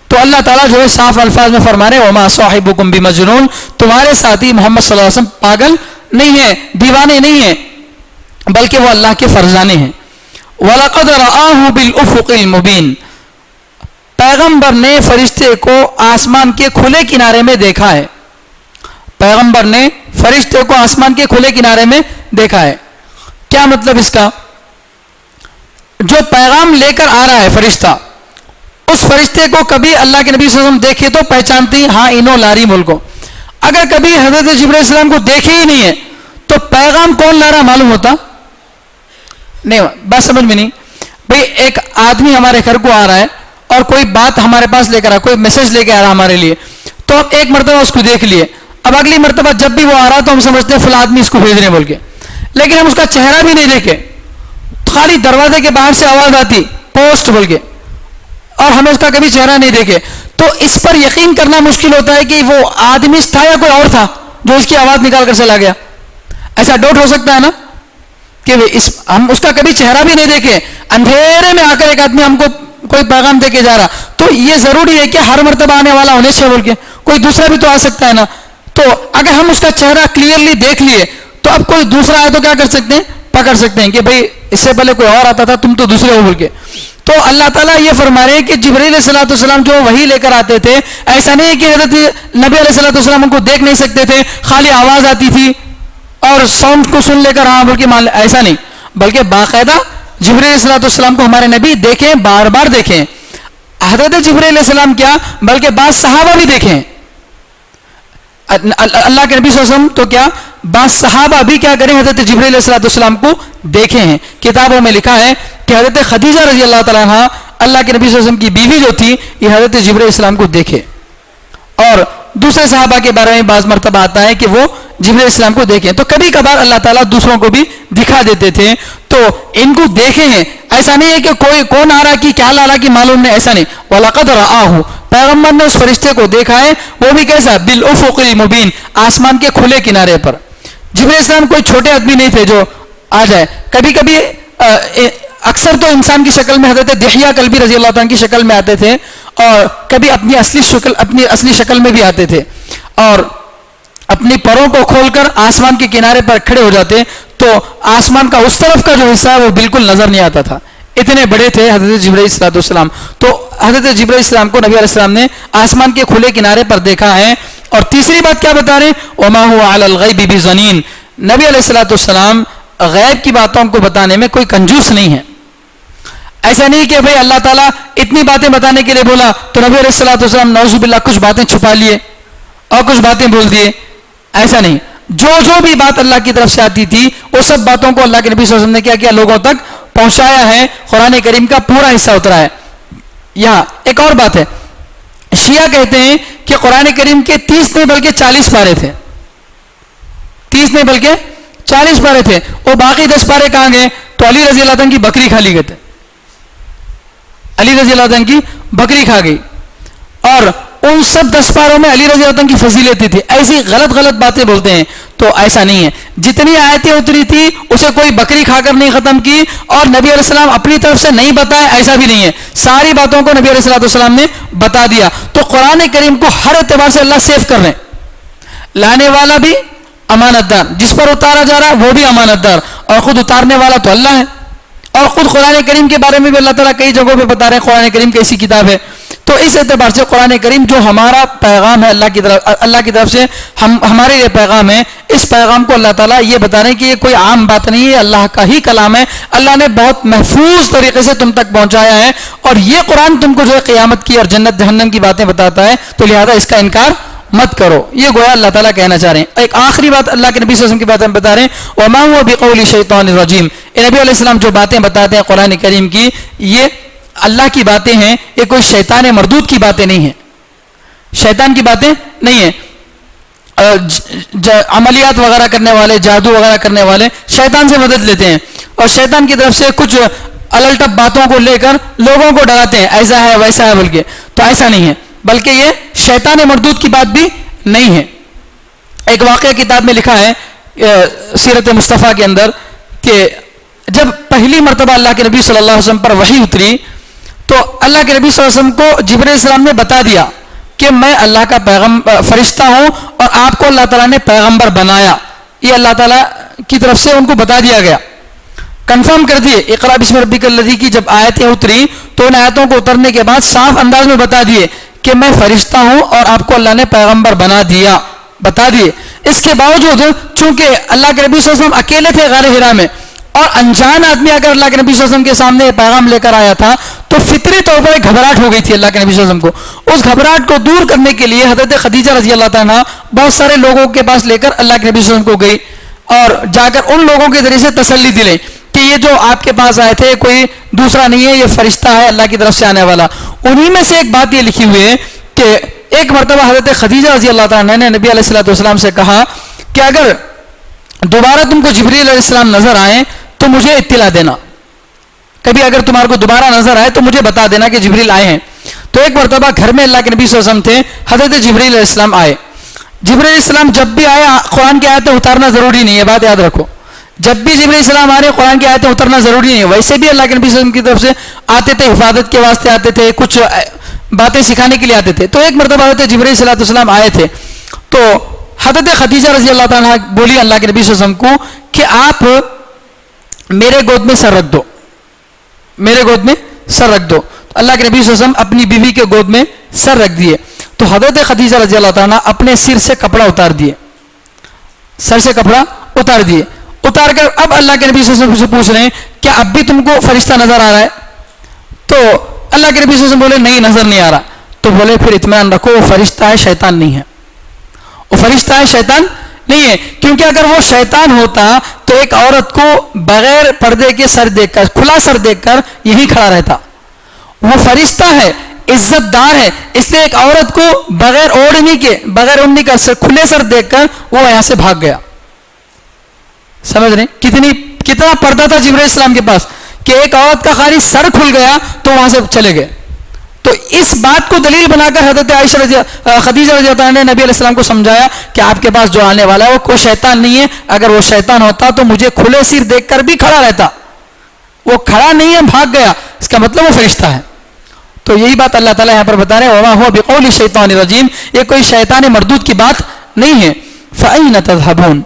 تو اللہ تعالیٰ جو ہے صاف الفاظ میں فرما رہے, وما صاحبکم بمجنون, تمہارے ساتھی محمد صلی اللہ علیہ وسلم پاگل نہیں ہیں, دیوانے نہیں ہیں, بلکہ وہ اللہ کے فرزانے ہیں. وَلَقَدْ رَآهُ بِالْأُفُقِ الْمُبِينِ, پیغمبر نے فرشتے کو آسمان کے کھلے کنارے میں دیکھا ہے. پیغمبر نے فرشتے کو آسمان کے کھلے کنارے میں دیکھا ہے. کیا مطلب اس کا, جو پیغام لے کر آ رہا ہے فرشتہ، اس فرشتے کو کبھی اللہ کے نبی صلی اللہ علیہ وسلم دیکھے تو پہچانتی ہاں انہوں لاری ملک کو. اگر کبھی حضرت جبرائیل علیہ السلام کو دیکھے ہی نہیں ہے تو پیغام کون لا رہا معلوم ہوتا نہیں. بات سمجھ میں نہیں. بھئی ایک آدمی ہمارے گھر کو آ رہا ہے اور کوئی بات ہمارے پاس لے کر آ، کوئی میسج لے کے آ رہا ہمارے لیے، تو ہم ایک مرتبہ اس کو دیکھ لیے. اب اگلی مرتبہ جب بھی وہ آ رہا تو ہم سمجھتے ہیں فلاں آدمی اس کو بھیج رہے بول کے، لیکن ہم اس کا چہرہ بھی نہیں دیکھے، خالی دروازے کے باہر سے آواز آتی پوسٹ بول کے اور ہمیں اس کا کبھی چہرہ نہیں دیکھے، تو اس پر یقین کرنا مشکل ہوتا ہے کہ وہ آدمی تھا یا کوئی اور تھا جو اس کی آواز نکال کر چلا گیا. ایسا ڈاؤٹ ہو سکتا ہے نا کہ ہم اس کا کبھی چہرہ بھی نہیں دیکھے، اندھیرے میں آ کر ایک آدمی ہم کو کوئی پیغام دے کے جا رہا، تو یہ ضروری ہے کہ ہر مرتبہ آنے والا ہونے سے بول کے کوئی دوسرا بھی تو آ سکتا ہے نا. تو اگر ہم اس کا چہرہ کلیئرلی دیکھ لیے تو اب کوئی دوسرا آئے تو کیا کر سکتے ہیں، پکڑ سکتے ہیں کہ بھئی اس سے پہلے کوئی اور آتا تھا، تم تو دوسرے ہو بول کے. تو اللہ تعالیٰ یہ فرما رہے ہیں کہ جبرائیل علیہ السلام جو وحی لے کر آتے تھے، ایسا نہیں ہے کہ حضرت نبی علیہ السلام ان کو دیکھ نہیں سکتے تھے، خالی آواز آتی تھی اور ساؤنڈ کو سن لے کر ہاں بول کے مان، ایسا نہیں، بلکہ باقاعدہ جبرائیل علیہ السلام کو ہمارے نبی دیکھیں، بار بار دیکھیں. حضرت جبرائیل علیہ السلام کیا بلکہ بعض صحابہ بھی دیکھیں. اللہ کے نبی صلی اللہ علیہ وسلم تو کیا بعض صحابہ بھی کیا کریں حضرت جبرائیل علیہ السلام کو دیکھے ہیں. کتابوں میں لکھا ہے کہ حضرت خدیجہ رضی اللہ تعالیٰ عنہ اللہ کے نبی صلی اللہ علیہ وسلم کی بیوی جو تھی یہ حضرت جبرائیل علیہ السلام کو دیکھے. اور دوسرے صحابہ کے بارے میں بعض مرتبہ آتا ہے کہ وہ جبرائیل علیہ السلام کو دیکھیں. تو کبھی کبھار اللہ تعالیٰ دوسروں کو بھی دکھا دیتے تھے، تو ان کو دیکھے ہیں. ایسا نہیں ہے کہ کوئی کون آ رہا کہ کیا لا رہا کہ معلوم نہیں، ایسا نہیں. وَلَقَدْ رَآهُ، پیغمبر نے اس فرشتے کو دیکھا ہے، وہ بھی کیسا، بِالْأُفُقِ الْمُبِينِ، آسمان کے کھلے کنارے پر. جبرائیل علیہ السلام کوئی چھوٹے آدمی نہیں تھے جو آ جائے. کبھی کبھی اکثر تو انسان کی شکل میں حضرت دحیہ کلبی رضی اللہ عنہ کی شکل میں آتے تھے، اور کبھی اپنی اصلی شکل میں بھی آتے تھے، اور اپنی پروں کو کھول کر آسمان کے کنارے پر کھڑے ہو جاتے تو آسمان کا اس طرف کا جو حصہ ہے وہ بالکل نظر نہیں آتا تھا. اتنے بڑے تھے حضرت جبرائیل علیہ السلام. تو حضرت جبرائیل علیہ السلام کو نبی علیہ السلام نے آسمان کے کھلے کنارے پر دیکھا ہے. اور تیسری بات کیا بتا رہے ہیں، وَمَا هُوَ عَلَى الْغَيْبِ بِضَنِينٍ، نبی علیہ السلام غیب کی باتوں کو بتانے میں کوئی کنجوس نہیں ہے. ایسا نہیں کہ بھئی اللہ تعالیٰ اتنی باتیں بتانے کے لیے بولا تو نبی علیہ السلام نعوذ باللہ کچھ باتیں چھپا لیے اور کچھ باتیں بول دیے. ایسا نہیں، جو بھی بات اللہ کی طرف سے آتی تھی وہ سب باتوں کو اللہ کے نبی صلی اللہ علیہ وسلم نے کیا کیا لوگوں تک پہنچایا ہے. قرآن کریم کا پورا حصہ اترا ہے. یہاں ایک اور بات ہے، شیعہ کہتے ہیں کہ قرآن کریم کے 30 نہیں بلکہ 40 پارے تھے. 30 نہیں بلکہ 40 پارے تھے. وہ باقی 10 پارے کہاں گئے؟ تو علی رضی اللہ عنہ کی بکری کھا لی گئے تھے. علی رضی اللہ عنہ کی بکری کھا گئی، اور ان سب 10 پاروں میں علی رضی اللہ عنہ کی فضیلت تھی. ایسی غلط باتیں بولتے ہیں. تو ایسا نہیں ہے، جتنی آیتیں اتری تھی اسے کوئی بکری کھا کر نہیں ختم کی اور نبی علیہ السلام اپنی طرف سے نہیں بتائے، ایسا بھی نہیں ہے. ساری باتوں کو نبی علیہ السلام نے بتا دیا. تو قرآن کریم کو ہر اعتبار سے اللہ سیف کر رہے ہیں. لانے والا بھی امانت دار، جس پر اتارا جا رہا ہے وہ بھی امانت دار، اور خود اتارنے والا تو اللہ ہے. اور خود قرآن کریم کے بارے میں بھی اللہ تعالیٰ کئی جگہوں پہ بتا رہے ہیں قرآن کریم کیسی کتاب ہے. تو اس اعتبار سے قرآن کریم جو ہمارا پیغام ہے اللہ کی طرف سے ہمارے لیے پیغام ہے، اس پیغام کو اللہ تعالیٰ یہ بتا رہے ہیں کہ یہ کوئی عام بات نہیں ہے، اللہ کا ہی کلام ہے. اللہ نے بہت محفوظ طریقے سے تم تک پہنچایا ہے، اور یہ قرآن تم کو جو ہے قیامت کی اور جنت جہنم کی باتیں بتاتا ہے، تو لہذا اس کا انکار مت کرو. یہ گویا اللہ تعالیٰ کہنا چاہ رہے ہیں. ایک آخری بات اللہ کے نبی صلی اللہ علیہ وسلم کی باتیں بتا رہے ہیں، وَمَا هُوَ بِقَوْلِ شَيْطَانِ الرَّجِيمِ. نبی علیہ السلام جو باتیں بتاتے ہیں قرآن کریم کی، یہ اللہ کی باتیں ہیں، یہ کوئی شیطان مردود کی باتیں نہیں ہیں. شیطان کی باتیں نہیں ہیں. عملیات وغیرہ کرنے والے، جادو وغیرہ کرنے والے شیطان سے مدد لیتے ہیں، اور شیطان کی طرف سے کچھ الٹپ باتوں کو لے کر لوگوں کو ڈراتے ہیں، ایسا ہے ویسا ہے بلکہ. تو ایسا نہیں ہے، بلکہ یہ شیطان مردود کی بات بھی نہیں ہے. ایک واقعہ کتاب میں لکھا ہے سیرت مصطفیٰ کے اندر کہ جب پہلی مرتبہ اللہ کے نبی صلی اللہ علیہ وسلم پر وحی اتری تو اللہ کے نبی صلی اللہ علیہ وسلم کو جبرائیل علیہ السلام نے بتا دیا کہ میں اللہ کا فرشتہ ہوں اور آپ کو اللہ تعالیٰ نے پیغمبر بنایا. یہ اللہ تعالیٰ کی طرف سے ان کو بتا دیا گیا، کنفرم کر دیے. اقرا بسم ربک الذی کی جب آیتیں اتری تو ان آیتوں کو اترنے کے بعد صاف انداز میں بتا دیے کہ میں فرشتہ ہوں اور آپ کو اللہ نے پیغمبر بتا دیے. اس کے باوجود چونکہ اللہ کے نبی صلی اللہ علیہ وسلم اکیلے تھے غار حرا میں، اور انجان آدمی اگر اللہ کے نبی صلی اللہ علیہ وسلم کے سامنے یہ پیغام لے کر آیا تھا تو فطری طور پر ایک گھبراہٹ ہو گئی تھی اللہ کے نبی صلی اللہ علیہ وسلم کو. اس گھبراہٹ کو دور کرنے کے لیے حضرت خدیجہ رضی اللہ تعالیٰ عنہا بہت سارے لوگوں کے پاس لے کر اللہ کے نبی صلی اللہ علیہ وسلم کو گئی اور جا کر ان لوگوں کے ذریعے سے تسلی دلائی کہ یہ جو آپ کے پاس آئے تھے کوئی دوسرا نہیں ہے, یہ فرشتہ ہے اللہ کی طرف سے آنے والا. انہی میں سے ایک بات یہ لکھی ہوئی ہے کہ ایک مرتبہ حضرت خدیجہ رضی اللہ تعالیٰ عنہ نے نبی علیہ الصلوۃ والسلام سے کہا کہ اگر دوبارہ تم کو جبریل علیہ السلام نظر آئے تو مجھے اطلاع دینا, کبھی اگر تمہارے کو دوبارہ نظر آئے تو مجھے بتا دینا کہ جبریل آئے ہیں. تو ایک مرتبہ گھر میں اللہ کے نبی صلی اللہ علیہ وسلم تھے, حضرت جبریل علیہ السلام آئے. جبریل علیہ السلام جب بھی آئے قرآن کی آیتیں اتارنا ضروری نہیں ہے, بات یاد رکھو. جب بھی جبریل علیہ السلام آ رہے قرآن کی آیتیں اترنا ضروری نہیں ہے. ویسے بھی اللہ کے نبی صلی اللہ علیہ وسلم کی طرف سے آتے تھے, حفاظت کے واسطے آتے تھے, کچھ باتیں سکھانے کے لیے آتے تھے. تو ایک مرتبہ حضرت جبریل صلی اللہ علیہ وسلم آئے تھے تو حضرت خدیجہ رضی اللہ تعالیٰ بولی اللہ کے نبی صلی اللہ علیہ وسلم کو کہ آپ میرے گود میں سر رکھ دو, میرے گود میں سر رکھ دو. تو اللہ کے نبی صلی اللہ علیہ وسلم اپنی بیوی کے گود میں سر رکھ دیے. تو حضرت خدیجہ رضی اللہ تعالیٰ اپنے سر سے کپڑا اتار دیے, سر سے کپڑا اتار دیے. اتار کر اب اللہ کے نبی صلی اللہ علیہ وسلم سے پوچھ رہے ہیں کیا اب بھی تم کو فرشتہ نظر آ رہا ہے؟ تو اللہ کے نبی صلی اللہ علیہ وسلم بولے نہیں, نظر نہیں آ رہا. تو بولے پھر اطمینان رکھو, وہ فرشتہ ہے, شیطان نہیں ہے. وہ فرشتہ ہے, شیطان نہیں ہے. کیونکہ اگر وہ شیطان ہوتا تو ایک عورت کو بغیر پردے کے سر دیکھ کر, کھلا سر دیکھ کر یہی کھڑا رہتا. وہ فرشتہ ہے, عزت دار ہے, اس لیے ایک عورت کو بغیر اوڑھنی کے, بغیر اڑنی کا کھلے سر دیکھ کر وہ یہاں سے بھاگ گیا. سمجھ رہے کتنا پردہ تھا جبرائیل السلام کے پاس کہ ایک عورت کا خالی سر کھل گیا تو وہاں سے چلے گئے. تو اس بات کو دلیل بنا کر حضرت خدیجہ رضی اللہ عنہ نے نبی علیہ السلام کو سمجھایا کہ آپ کے پاس جو آنے والا ہے وہ کوئی شیطان نہیں ہے. اگر وہ شیطان ہوتا تو مجھے کھلے سر دیکھ کر بھی کھڑا رہتا. وہ کھڑا نہیں ہے, بھاگ گیا, اس کا مطلب وہ فرشتہ ہے. تو یہی بات اللہ تعالیٰ یہاں پر بتا رہے ہیں وما هو بقول شیطان رجیم, یہ کوئی شیطان مردود کی بات نہیں ہے. فأین تذهبون,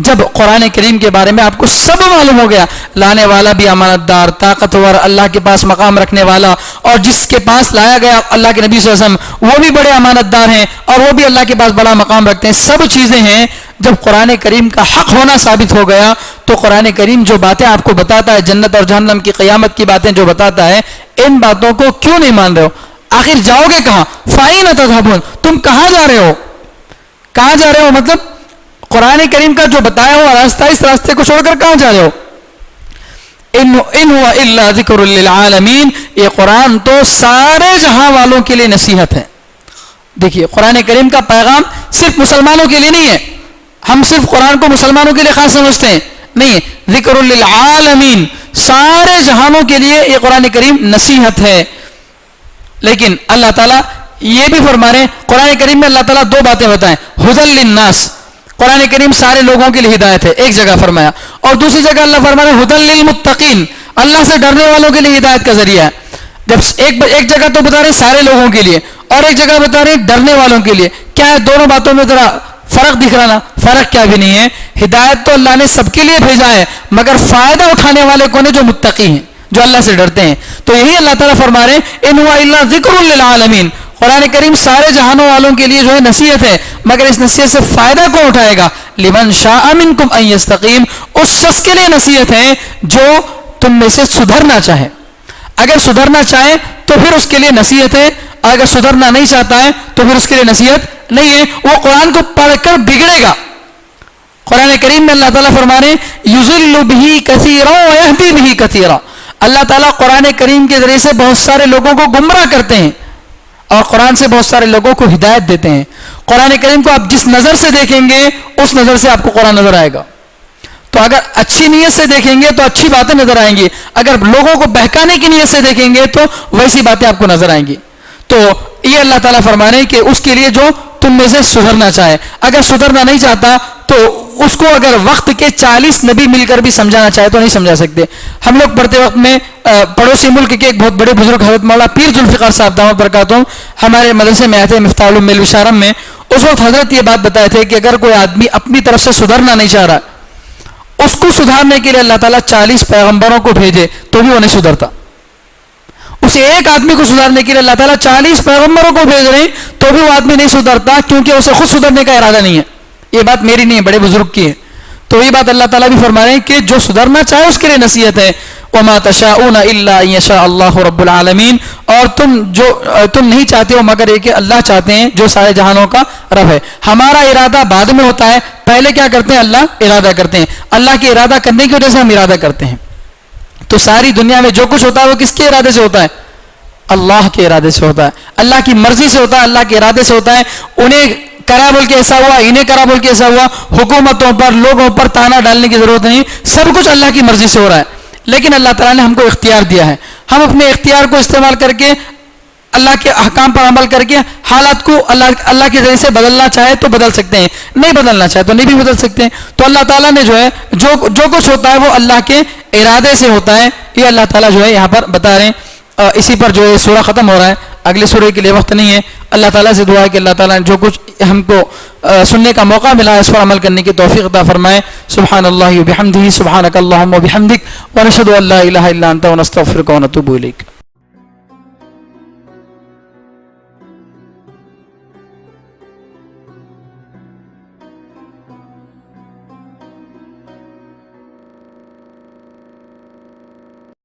جب قرآن کریم کے بارے میں آپ کو سب معلوم ہو گیا, لانے والا بھی امانت دار, طاقتور, اللہ کے پاس مقام رکھنے والا, اور جس کے پاس لایا گیا اللہ کے نبی صلی اللہ علیہ وسلم وہ بھی بڑے امانت دار ہیں اور وہ بھی اللہ کے پاس بڑا مقام رکھتے ہیں, سب چیزیں ہیں. جب قرآن کریم کا حق ہونا ثابت ہو گیا تو قرآن کریم جو باتیں آپ کو بتاتا ہے, جنت اور جہنم کی, قیامت کی باتیں جو بتاتا ہے, ان باتوں کو کیوں نہیں مان رہے ہو؟ آخر جاؤ گے کہاں؟ فائن تذهبون, تم کہاں جا رہے ہو؟ کہاں جا رہے ہو مطلب قرآن کریم کا جو بتایا ہوا راستہ, اس راستے کو چھوڑ کر کہاں جا رہے ہو؟ ان هو الا ذکر للعالمین, یہ قرآن تو سارے جہاں والوں کے لیے نصیحت ہے. دیکھیے قرآن کریم کا پیغام صرف مسلمانوں کے لیے نہیں ہے. ہم صرف قرآن کو مسلمانوں کے لیے خاص سمجھتے ہیں, نہیں, ذکر للعالمین, سارے جہانوں کے لیے یہ قرآن کریم نصیحت ہے. لیکن اللہ تعالیٰ یہ بھی فرما رہے ہیں, قرآن کریم میں اللہ تعالیٰ دو باتیں بتائیں, ھدی للناس, قرآن کریم سارے لوگوں کے لیے ہدایت ہے, ایک جگہ فرمایا, اور دوسری جگہ اللہ فرما رہے ہیں ھدی للمتقین, اللہ سے ڈرنے والوں کے لیے ہدایت کا ذریعہ ہے. جب ایک جگہ تو بتا رہے ہیں سارے لوگوں کے لیے اور ایک جگہ بتا رہے ہیں ڈرنے والوں کے لیے, کیا ہے دونوں باتوں میں ذرا فرق دکھ رہا نا؟ فرق کیا بھی نہیں ہے. ہدایت تو اللہ نے سب کے لیے بھیجا ہے, مگر فائدہ اٹھانے والے کون ہیں؟ جو متقی ہیں, جو اللہ سے ڈرتے ہیں. تو یہی اللہ تعالیٰ فرما رہے ہیں ان هو الا ذکر للعالمین, قرآن کریم سارے جہانوں والوں کے لیے جو ہے نصیحت ہے, مگر اس نصیحت سے فائدہ کون اٹھائے گا؟ لمن شاء منکم ان یستقیم, اس شخص کے لیے نصیحت ہے جو تم میں سے سدھرنا چاہے. اگر سدھرنا چاہے تو پھر اس کے لیے نصیحت ہے, اگر سدھرنا نہیں چاہتا ہے تو پھر اس کے لیے نصیحت نہیں ہے. وہ قرآن کو پڑھ کر بگڑے گا. قرآن کریم میں اللہ تعالیٰ فرما رہے ہیں یضل بہ کثیرا ویہدی بہ کثیرا, اللہ تعالیٰ قرآن کریم کے ذریعے سے بہت سارے لوگوں کو گمراہ کرتے ہیں اور قرآن سے بہت سارے لوگوں کو ہدایت دیتے ہیں. قرآن کریم کو آپ جس نظر سے دیکھیں گے اس نظر سے آپ کو قرآن نظر آئے گا. تو اگر اچھی نیت سے دیکھیں گے تو اچھی باتیں نظر آئیں گی, اگر لوگوں کو بہکانے کی نیت سے دیکھیں گے تو ویسی باتیں آپ کو نظر آئیں گی. تو یہ اللہ تعالیٰ فرما رہے ہیں کہ اس کے لیے جو تم میں سے سدھرنا چاہے, اگر سدھرنا نہیں چاہتا تو اس کو اگر وقت کے 40 نبی مل کر بھی سمجھانا چاہے تو نہیں سمجھا سکتے. ہم لوگ پڑھتے وقت میں پڑوسی ملک کے ایک بہت بڑے بزرگ حضرت مولانا پیر ذوالفقار صاحب دامت برکاتہم ہمارے مدرسے میں آئے تھے, مفتاح العلوم ملوی شارم میں. اس وقت حضرت یہ بات بتائے تھے کہ اگر کوئی آدمی اپنی طرف سے سدھرنا نہیں چاہ رہا, اس کو سدھارنے کے لیے اللہ تعالیٰ 40 پیغمبروں کو بھیجے تو بھی وہ نہیں سدھرتا. اسے ایک آدمی کو سدھارنے کے لیے اللہ تعالیٰ 40 پیغمبروں کو بھیج رہے ہیں تو بھی وہ آدمی نہیں سدھرتا, کیونکہ اسے خود سدھرنے کا ارادہ نہیں ہے. یہ بات میری نہیں ہے, بڑے بزرگ کی ہے. تو یہ بات اللہ تعالیٰ بھی فرما رہے ہیں کہ جو سدھرنا چاہے اس کے لیے نصیحت ہے. وما تشاءون الا ان یشاء اللہ رب العالمین, اور تم نہیں چاہتے ہو مگر یہ کہ اللہ چاہتے ہیں جو سارے جہانوں کا رب ہے. ہمارا ارادہ بعد میں ہوتا ہے, پہلے کیا کرتے ہیں, اللہ ارادہ کرتے ہیں. اللہ کے ارادہ کرنے کی وجہ سے ہم ارادہ کرتے ہیں. تو ساری دنیا میں جو کچھ ہوتا ہے وہ کس کے ارادے سے ہوتا ہے؟ اللہ کے ارادے سے ہوتا ہے, اللہ کی مرضی سے ہوتا ہے, اللہ کے ارادے سے ہوتا ہے. انہیں کرا بول کے ایسا ہوا, انہیں کرا بول کے ایسا ہوا, حکومتوں پر لوگوں پر تانا ڈالنے کی ضرورت نہیں, سب کچھ اللہ کی مرضی سے ہو رہا ہے. لیکن اللہ تعالیٰ نے ہم کو اختیار دیا ہے, ہم اپنے اختیار کو استعمال کر کے اللہ کے احکام پر عمل کر کے حالات کو اللہ کے ذریعے سے بدلنا چاہے تو بدل سکتے ہیں, نہیں بدلنا چاہے تو نہیں بھی بدل سکتے ہیں. تو اللہ تعالیٰ نے جو ہے جو کچھ ہوتا ہے وہ اللہ کے ارادے سے ہوتا ہے, یہ اللہ تعالیٰ جو ہے یہاں پر بتا رہے ہیں. اسی پر جو ہے سورہ ختم ہو رہا ہے, اگلے سورہ کے لیے وقت نہیں ہے. اللہ تعالیٰ سے دعا ہے کہ اللہ تعالیٰ نے جو کچھ ہم کو سننے کا موقع ملا ہے اس پر عمل کرنے کی توفیق عطا فرمائے. سبحان اللہ و بحمدہ, سبحانک اللہم و بحمدک, ونشہد ان لا الہ الا انت ونستغفرک ونتوب الیک.